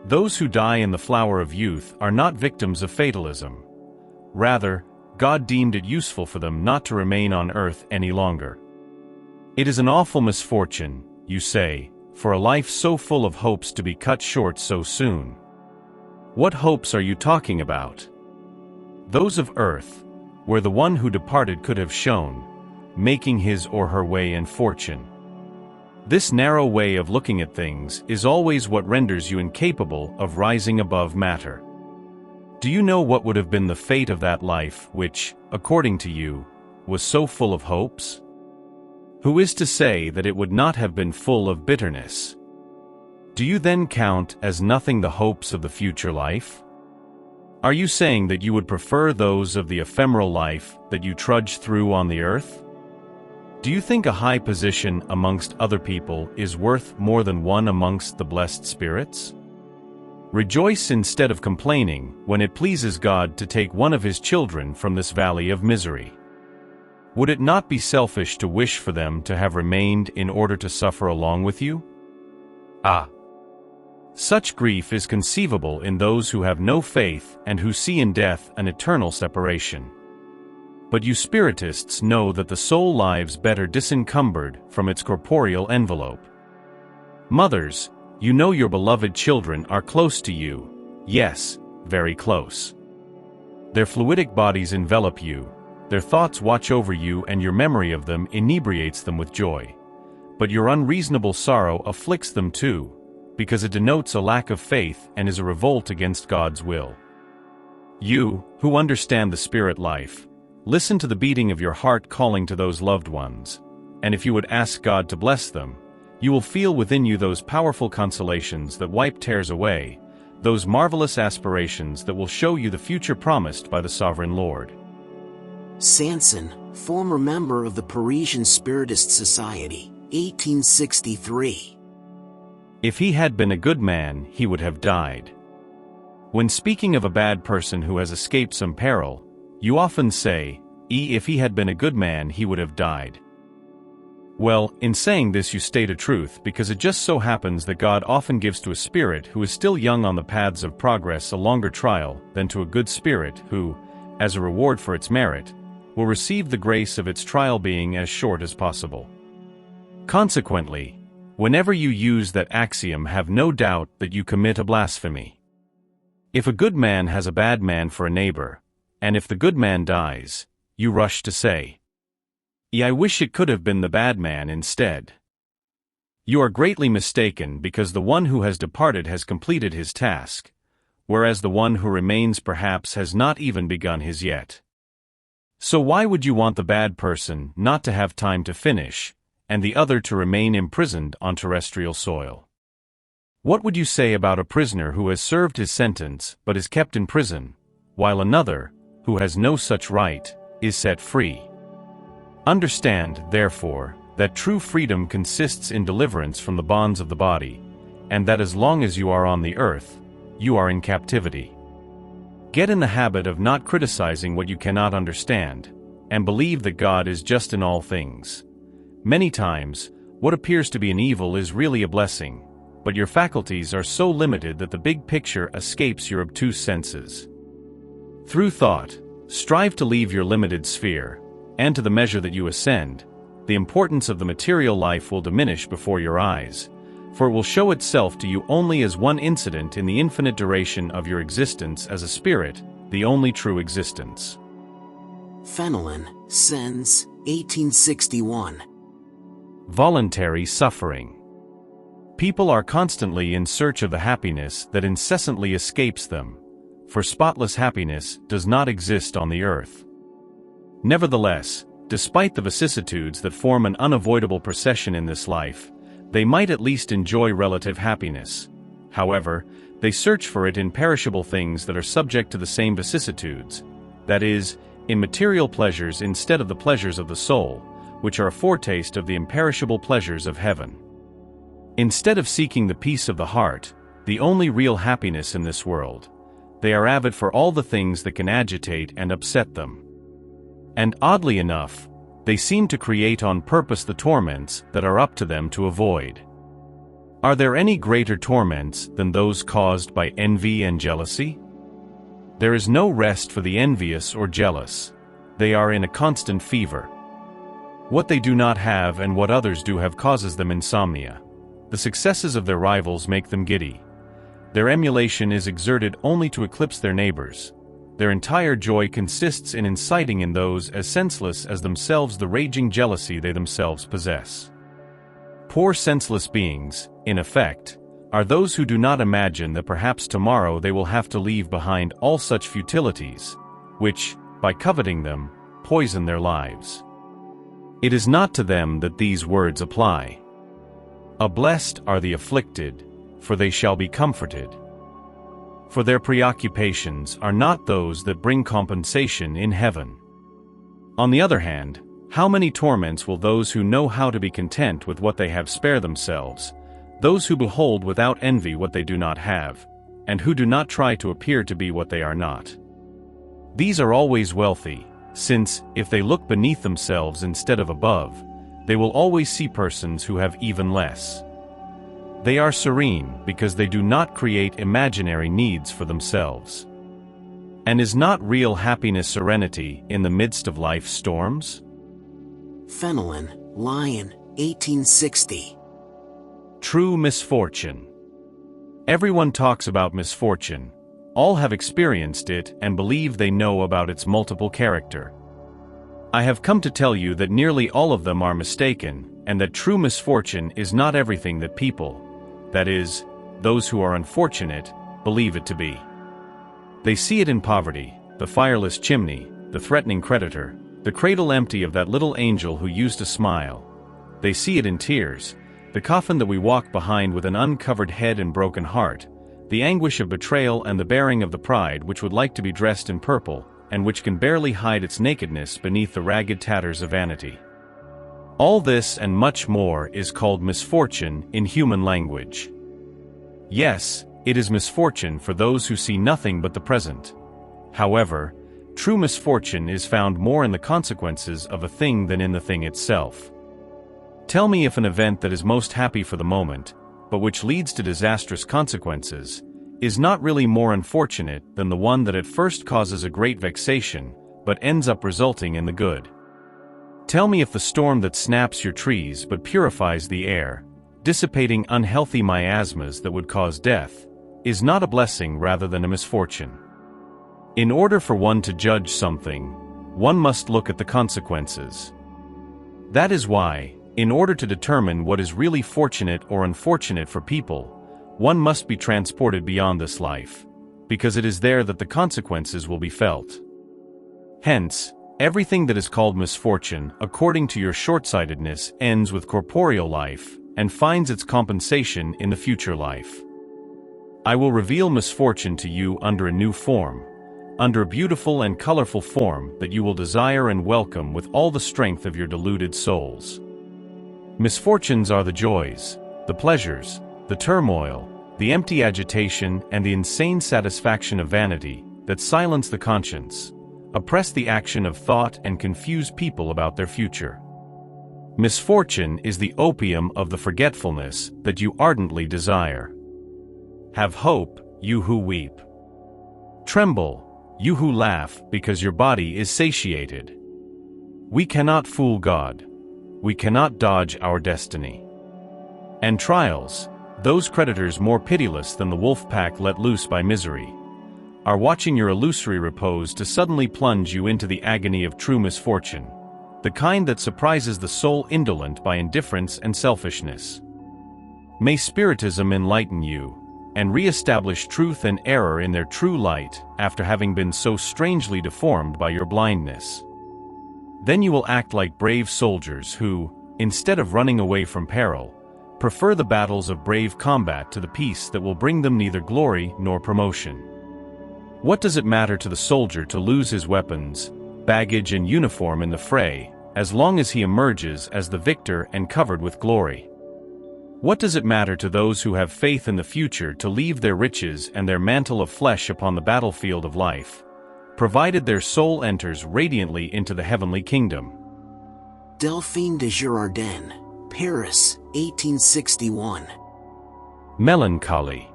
Those who die in the flower of youth are not victims of fatalism. Rather, God deemed it useful for them not to remain on earth any longer. It is an awful misfortune, you say, for a life so full of hopes to be cut short so soon. What hopes are you talking about? Those of earth, where the one who departed could have shone, making his or her way and fortune. This narrow way of looking at things is always what renders you incapable of rising above matter. Do you know what would have been the fate of that life which, according to you, was so full of hopes? Who is to say that it would not have been full of bitterness? Do you then count as nothing the hopes of the future life? Are you saying that you would prefer those of the ephemeral life that you trudge through on the earth? Do you think a high position amongst other people is worth more than one amongst the blessed spirits? Rejoice instead of complaining when it pleases God to take one of his children from this valley of misery. Would it not be selfish to wish for them to have remained in order to suffer along with you? Such grief is conceivable in those who have no faith and who see in death an eternal separation. But you Spiritists know that the soul lives better disencumbered from its corporeal envelope. Mothers, you know your beloved children are close to you, yes, very close. Their fluidic bodies envelop you, their thoughts watch over you, and your memory of them inebriates them with joy. But your unreasonable sorrow afflicts them too, because it denotes a lack of faith and is a revolt against God's will. You, who understand the spirit life, listen to the beating of your heart calling to those loved ones, and if you would ask God to bless them, you will feel within you those powerful consolations that wipe tears away, those marvelous aspirations that will show you the future promised by the Sovereign Lord. Sanson, former member of the Parisian Spiritist Society, 1863. If he had been a good man, he would have died. When speaking of a bad person who has escaped some peril, you often say, if he had been a good man, he would have died. Well, in saying this you state a truth, because it just so happens that God often gives to a spirit who is still young on the paths of progress a longer trial than to a good spirit who, as a reward for its merit, will receive the grace of its trial being as short as possible. Consequently, whenever you use that axiom, have no doubt that you commit a blasphemy. If a good man has a bad man for a neighbor, and if the good man dies, you rush to say, I wish it could have been the bad man instead. You are greatly mistaken, because the one who has departed has completed his task, whereas the one who remains perhaps has not even begun his yet. So why would you want the bad person not to have time to finish, and the other to remain imprisoned on terrestrial soil? What would you say about a prisoner who has served his sentence but is kept in prison, while another, who has no such right, is set free? Understand, therefore, that true freedom consists in deliverance from the bonds of the body, and that as long as you are on the earth, you are in captivity. Get in the habit of not criticizing what you cannot understand, and believe that God is just in all things. Many times, what appears to be an evil is really a blessing, but your faculties are so limited that the big picture escapes your obtuse senses. Through thought, strive to leave your limited sphere, and to the measure that you ascend, the importance of the material life will diminish before your eyes, for it will show itself to you only as one incident in the infinite duration of your existence as a spirit, the only true existence. Fenelon, Sens, 1861. Voluntary suffering. People are constantly in search of the happiness that incessantly escapes them, for spotless happiness does not exist on the earth. Nevertheless, despite the vicissitudes that form an unavoidable procession in this life, they might at least enjoy relative happiness. However, they search for it in perishable things that are subject to the same vicissitudes, that is, in material pleasures instead of the pleasures of the soul, which are a foretaste of the imperishable pleasures of heaven. Instead of seeking the peace of the heart, the only real happiness in this world, they are avid for all the things that can agitate and upset them. And oddly enough, they seem to create on purpose the torments that are up to them to avoid. Are there any greater torments than those caused by envy and jealousy? There is no rest for the envious or jealous. They are in a constant fever. What they do not have and what others do have causes them insomnia. The successes of their rivals make them giddy. Their emulation is exerted only to eclipse their neighbors. Their entire joy consists in inciting in those as senseless as themselves the raging jealousy they themselves possess. Poor senseless beings, in effect, are those who do not imagine that perhaps tomorrow they will have to leave behind all such futilities, which, by coveting them, poison their lives. It is not to them that these words apply. Blessed are the afflicted, for they shall be comforted. For their preoccupations are not those that bring compensation in heaven. On the other hand, how many torments will those who know how to be content with what they have spare themselves, those who behold without envy what they do not have, and who do not try to appear to be what they are not. These are always wealthy, since, if they look beneath themselves instead of above, they will always see persons who have even less. They are serene because they do not create imaginary needs for themselves. And is not real happiness serenity in the midst of life's storms? Fenelon, Lyon, 1860. True misfortune. Everyone talks about misfortune. All have experienced it and believe they know about its multiple character. I have come to tell you that nearly all of them are mistaken, and that true misfortune is not everything that people, that is, those who are unfortunate, believe it to be. They see it in poverty, the fireless chimney, the threatening creditor, the cradle empty of that little angel who used to smile, they see it in tears, the coffin that we walk behind with an uncovered head and broken heart, the anguish of betrayal and the bearing of the pride which would like to be dressed in purple, and which can barely hide its nakedness beneath the ragged tatters of vanity. All this and much more is called misfortune in human language. Yes, it is misfortune for those who see nothing but the present. However, true misfortune is found more in the consequences of a thing than in the thing itself. Tell me if an event that is most happy for the moment, but which leads to disastrous consequences, is not really more unfortunate than the one that at first causes a great vexation, but ends up resulting in the good. Tell me if the storm that snaps your trees but purifies the air, dissipating unhealthy miasmas that would cause death, is not a blessing rather than a misfortune. In order for one to judge something, one must look at the consequences. That is why, in order to determine what is really fortunate or unfortunate for people, one must be transported beyond this life, because it is there that the consequences will be felt. Hence, everything that is called misfortune, according to your short-sightedness, ends with corporeal life, and finds its compensation in the future life. I will reveal misfortune to you under a new form, under a beautiful and colorful form that you will desire and welcome with all the strength of your deluded souls. Misfortunes are the joys, the pleasures, the turmoil, the empty agitation and the insane satisfaction of vanity that silence the conscience, oppress the action of thought and confuse people about their future. Misfortune is the opium of the forgetfulness that you ardently desire. Have hope, you who weep. Tremble, you who laugh because your body is satiated. We cannot fool God. We cannot dodge our destiny. And trials, those creditors more pitiless than the wolf pack let loose by misery, are watching your illusory repose to suddenly plunge you into the agony of true misfortune, the kind that surprises the soul indolent by indifference and selfishness. May Spiritism enlighten you, and re-establish truth and error in their true light after having been so strangely deformed by your blindness. Then you will act like brave soldiers who, instead of running away from peril, prefer the battles of brave combat to the peace that will bring them neither glory nor promotion. What does it matter to the soldier to lose his weapons, baggage and uniform in the fray, as long as he emerges as the victor and covered with glory? What does it matter to those who have faith in the future to leave their riches and their mantle of flesh upon the battlefield of life, provided their soul enters radiantly into the heavenly kingdom? Delphine de Girardin, Paris, 1861. Melancholy.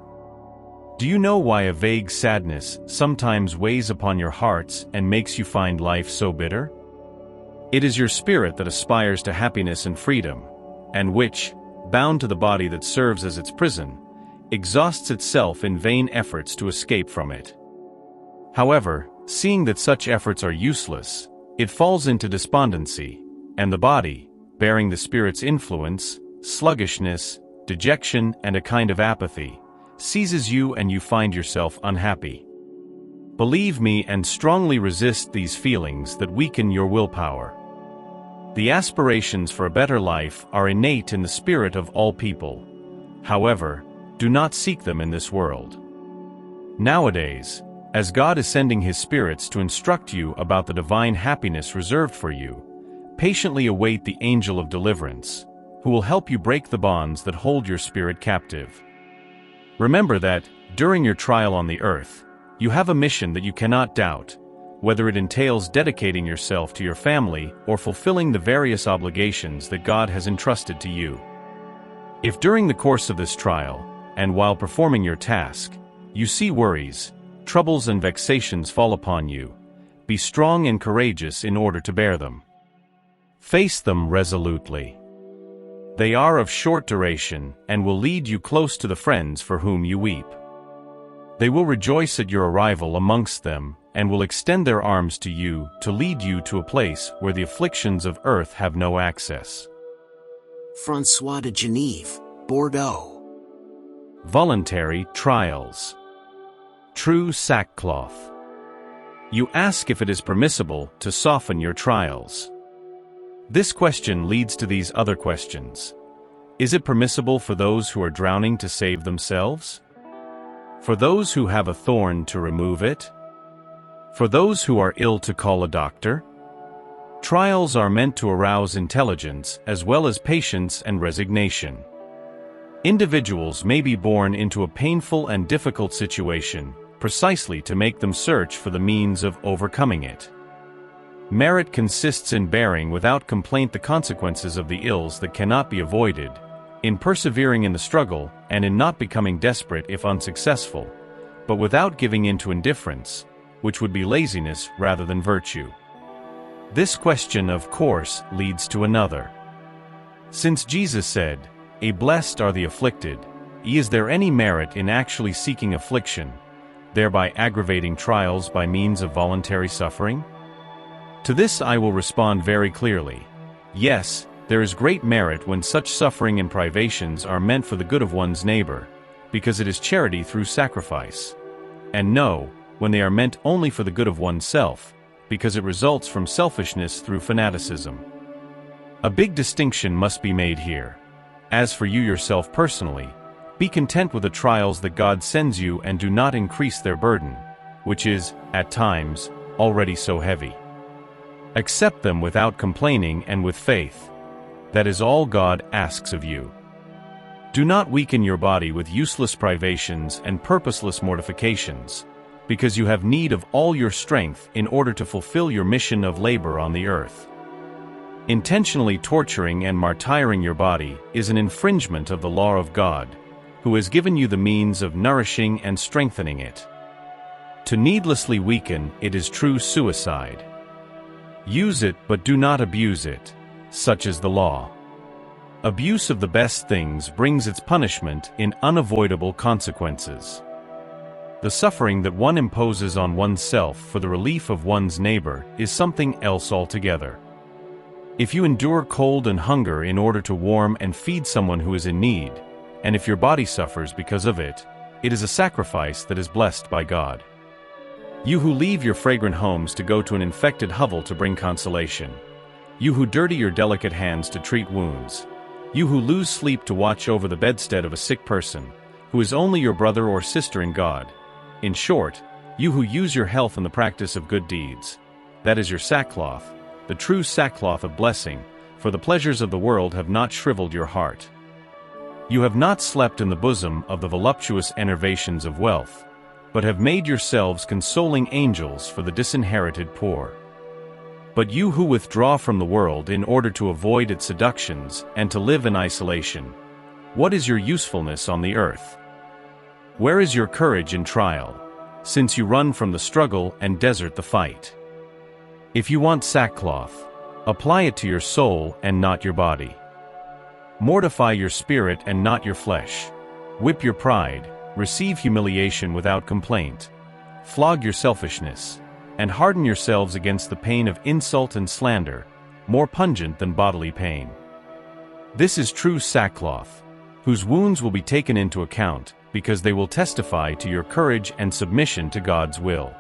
Do you know why a vague sadness sometimes weighs upon your hearts and makes you find life so bitter? It is your spirit that aspires to happiness and freedom, and which, bound to the body that serves as its prison, exhausts itself in vain efforts to escape from it. However, seeing that such efforts are useless, it falls into despondency, and the body, bearing the spirit's influence, sluggishness, dejection, and a kind of apathy, seizes you and you find yourself unhappy. Believe me and strongly resist these feelings that weaken your willpower. The aspirations for a better life are innate in the spirit of all people. However, do not seek them in this world. Nowadays, as God is sending His spirits to instruct you about the divine happiness reserved for you, patiently await the angel of deliverance, who will help you break the bonds that hold your spirit captive. Remember that, during your trial on the earth, you have a mission that you cannot doubt, whether it entails dedicating yourself to your family or fulfilling the various obligations that God has entrusted to you. If during the course of this trial, and while performing your task, you see worries, troubles and vexations fall upon you, be strong and courageous in order to bear them. Face them resolutely. They are of short duration and will lead you close to the friends for whom you weep. They will rejoice at your arrival amongst them and will extend their arms to you to lead you to a place where the afflictions of earth have no access. François de Genève, Bordeaux. Voluntary trials. True sackcloth. You ask if it is permissible to soften your trials. This question leads to these other questions. Is it permissible for those who are drowning to save themselves? For those who have a thorn to remove it? For those who are ill to call a doctor? Trials are meant to arouse intelligence as well as patience and resignation. Individuals may be born into a painful and difficult situation precisely to make them search for the means of overcoming it. Merit consists in bearing without complaint the consequences of the ills that cannot be avoided, in persevering in the struggle, and in not becoming desperate if unsuccessful, but without giving in to indifference, which would be laziness rather than virtue. This question, of course, leads to another. Since Jesus said, "Blessed are the afflicted," is there any merit in actually seeking affliction, thereby aggravating trials by means of voluntary suffering? To this I will respond very clearly. Yes, there is great merit when such suffering and privations are meant for the good of one's neighbor, because it is charity through sacrifice. And no, when they are meant only for the good of oneself, because it results from selfishness through fanaticism. A big distinction must be made here. As for you yourself personally, be content with the trials that God sends you and do not increase their burden, which is, at times, already so heavy. Accept them without complaining and with faith. That is all God asks of you. Do not weaken your body with useless privations and purposeless mortifications, because you have need of all your strength in order to fulfill your mission of labor on the earth. Intentionally torturing and martyring your body is an infringement of the law of God, who has given you the means of nourishing and strengthening it. To needlessly weaken it is true suicide. Use it but do not abuse it, such is the law. Abuse of the best things brings its punishment in unavoidable consequences. The suffering that one imposes on oneself for the relief of one's neighbor is something else altogether. If you endure cold and hunger in order to warm and feed someone who is in need, and if your body suffers because of it, it is a sacrifice that is blessed by God. You who leave your fragrant homes to go to an infected hovel to bring consolation. You who dirty your delicate hands to treat wounds. You who lose sleep to watch over the bedstead of a sick person, who is only your brother or sister in God. In short, you who use your health in the practice of good deeds. That is your sackcloth, the true sackcloth of blessing, for the pleasures of the world have not shriveled your heart. You have not slept in the bosom of the voluptuous enervations of wealth, but have made yourselves consoling angels for the disinherited poor. But you who withdraw from the world in order to avoid its seductions and to live in isolation, what is your usefulness on the earth? Where is your courage in trial, since you run from the struggle and desert the fight? If you want sackcloth, apply it to your soul and not your body. Mortify your spirit and not your flesh. Whip your pride, receive humiliation without complaint. Flog your selfishness, and harden yourselves against the pain of insult and slander, more pungent than bodily pain. This is true sackcloth, whose wounds will be taken into account, because they will testify to your courage and submission to God's will.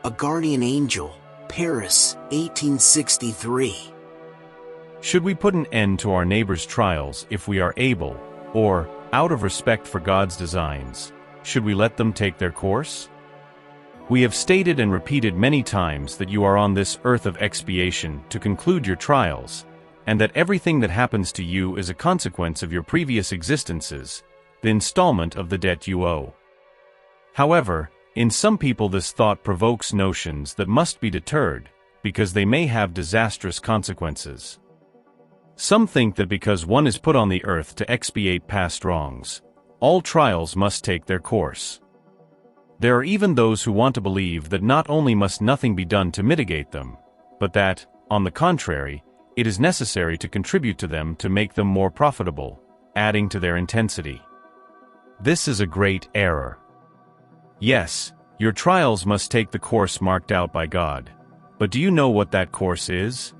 A Guardian Angel, Paris, 1863. Should we put an end to our neighbor's trials if we are able, or, out of respect for God's designs, should we let them take their course? We have stated and repeated many times that you are on this earth of expiation to conclude your trials, and that everything that happens to you is a consequence of your previous existences, the installment of the debt you owe. However, in some people this thought provokes notions that must be deterred, because they may have disastrous consequences. Some think that because one is put on the earth to expiate past wrongs, all trials must take their course. There are even those who want to believe that not only must nothing be done to mitigate them, but that, on the contrary, it is necessary to contribute to them to make them more profitable, adding to their intensity. This is a great error. Yes, your trials must take the course marked out by God, but do you know what that course is?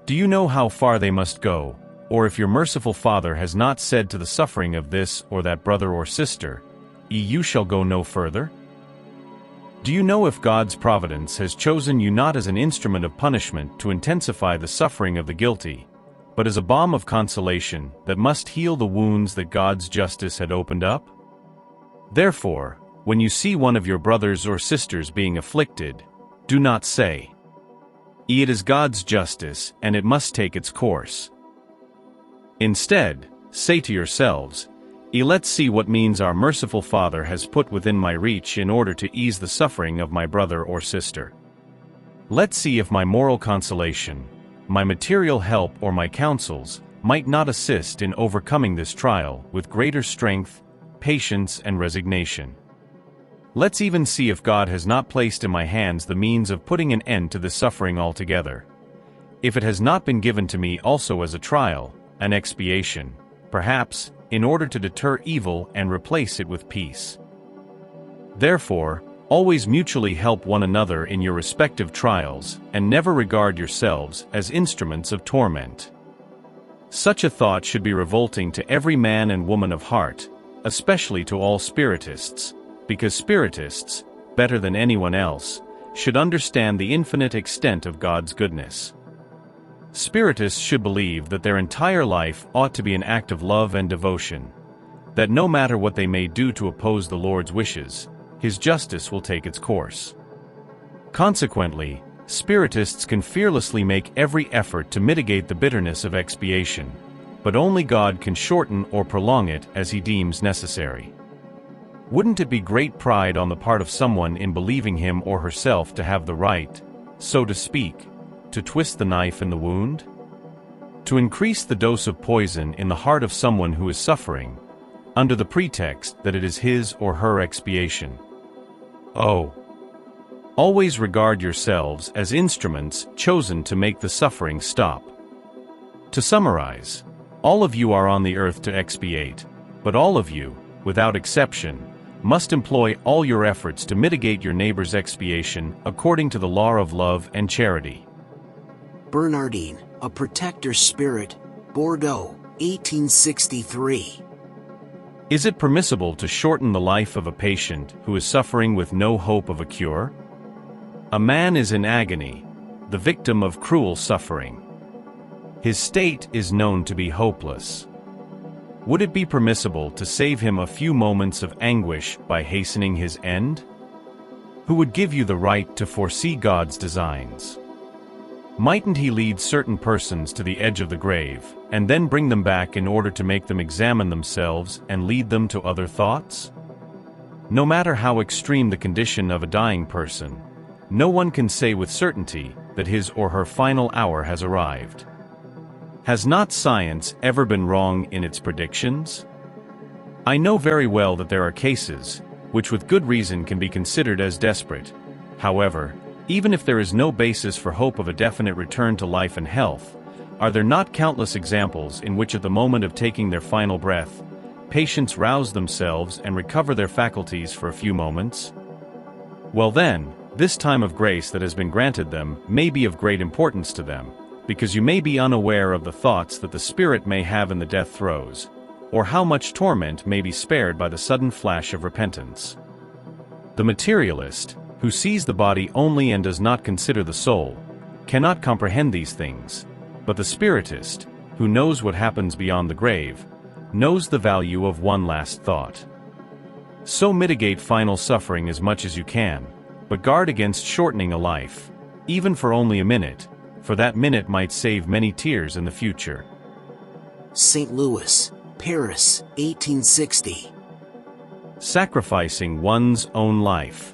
Do you know how far they must go, or if your merciful Father has not said to the suffering of this or that brother or sister, "You shall go no further"? Do you know if God's providence has chosen you not as an instrument of punishment to intensify the suffering of the guilty, but as a balm of consolation that must heal the wounds that God's justice had opened up? Therefore, when you see one of your brothers or sisters being afflicted, do not say, "It is God's justice, and it must take its course." Instead, say to yourselves, "Let's see what means our merciful Father has put within my reach in order to ease the suffering of my brother or sister. Let's see if my moral consolation, my material help or my counsels might not assist in overcoming this trial with greater strength, patience and resignation. Let's even see if God has not placed in my hands the means of putting an end to this suffering altogether. If it has not been given to me also as a trial, an expiation, perhaps, in order to deter evil and replace it with peace. Therefore, always mutually help one another in your respective trials, and never regard yourselves as instruments of torment." Such a thought should be revolting to every man and woman of heart, especially to all Spiritists, because Spiritists, better than anyone else, should understand the infinite extent of God's goodness. Spiritists should believe that their entire life ought to be an act of love and devotion, that no matter what they may do to oppose the Lord's wishes, His justice will take its course. Consequently, Spiritists can fearlessly make every effort to mitigate the bitterness of expiation, but only God can shorten or prolong it as He deems necessary. Wouldn't it be great pride on the part of someone in believing him or herself to have the right, so to speak, to twist the knife in the wound? To increase the dose of poison in the heart of someone who is suffering, under the pretext that it is his or her expiation? Oh! Always regard yourselves as instruments chosen to make the suffering stop. To summarize, all of you are on the earth to expiate, but all of you, without exception, must employ all your efforts to mitigate your neighbor's expiation according to the law of love and charity. Bernardine, A Protector Spirit, Bordeaux, 1863. Is it permissible to shorten the life of a patient who is suffering with no hope of a cure? A man is in agony, the victim of cruel suffering. His state is known to be hopeless. Would it be permissible to save him a few moments of anguish by hastening his end? Who would give you the right to foresee God's designs? Mightn't He lead certain persons to the edge of the grave, and then bring them back in order to make them examine themselves and lead them to other thoughts? No matter how extreme the condition of a dying person, no one can say with certainty that his or her final hour has arrived. Has not science ever been wrong in its predictions? I know very well that there are cases, which with good reason can be considered as desperate. However, even if there is no basis for hope of a definite return to life and health, are there not countless examples in which at the moment of taking their final breath, patients rouse themselves and recover their faculties for a few moments? Well then, this time of grace that has been granted them may be of great importance to them, because you may be unaware of the thoughts that the spirit may have in the death throes, or how much torment may be spared by the sudden flash of repentance. The materialist, who sees the body only and does not consider the soul, cannot comprehend these things, but the Spiritist, who knows what happens beyond the grave, knows the value of one last thought. So mitigate final suffering as much as you can, but guard against shortening a life, even for only a minute, for that minute might save many tears in the future. St. Louis, Paris, 1860. Sacrificing one's own life.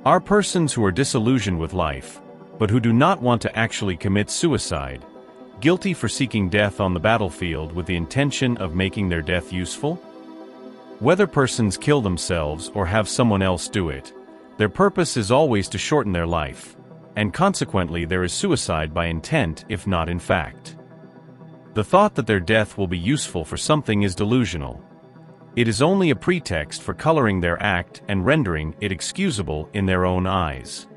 Are persons who are disillusioned with life, but who do not want to actually commit suicide, guilty for seeking death on the battlefield with the intention of making their death useful? Whether persons kill themselves or have someone else do it, their purpose is always to shorten their life, and consequently there is suicide by intent if not in fact. The thought that their death will be useful for something is delusional. It is only a pretext for coloring their act and rendering it excusable in their own eyes.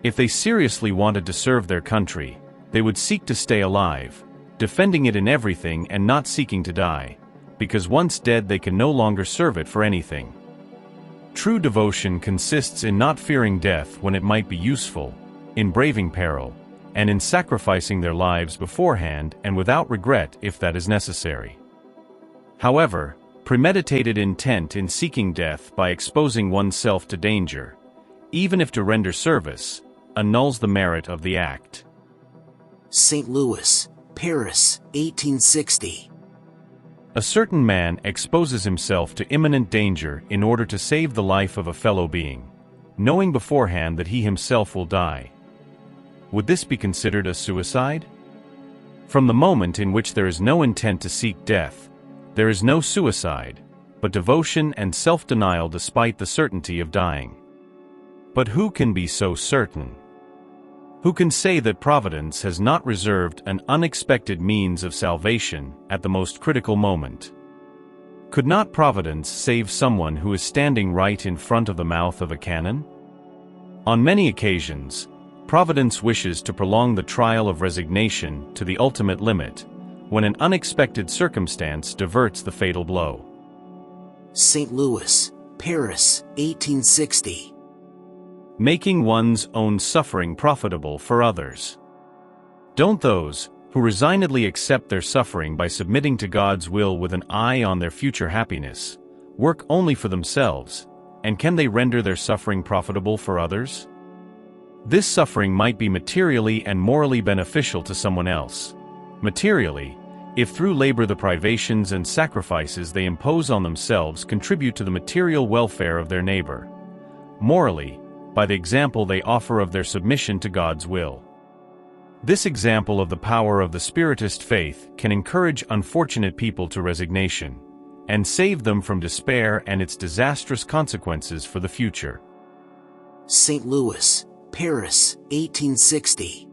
If they seriously wanted to serve their country, they would seek to stay alive, defending it in everything and not seeking to die, because once dead they can no longer serve it for anything. True devotion consists in not fearing death when it might be useful, in braving peril, and in sacrificing their lives beforehand and without regret if that is necessary. However, premeditated intent in seeking death by exposing oneself to danger, even if to render service, annuls the merit of the act. St. Louis, Paris, 1860. A certain man exposes himself to imminent danger in order to save the life of a fellow being, knowing beforehand that he himself will die. Would this be considered a suicide? From the moment in which there is no intent to seek death, there is no suicide, but devotion and self-denial despite the certainty of dying. But who can be so certain? Who can say that Providence has not reserved an unexpected means of salvation at the most critical moment? Could not Providence save someone who is standing right in front of the mouth of a cannon? On many occasions, Providence wishes to prolong the trial of resignation to the ultimate limit, when an unexpected circumstance diverts the fatal blow. St. Louis, Paris, 1860. Making one's own suffering profitable for others. Don't those who resignedly accept their suffering by submitting to God's will with an eye on their future happiness work only for themselves, and can they render their suffering profitable for others? This suffering might be materially and morally beneficial to someone else. Materially, if through labor the privations and sacrifices they impose on themselves contribute to the material welfare of their neighbor. Morally, by the example they offer of their submission to God's will. This example of the power of the Spiritist faith can encourage unfortunate people to resignation, and save them from despair and its disastrous consequences for the future. St. Louis, Paris, 1860.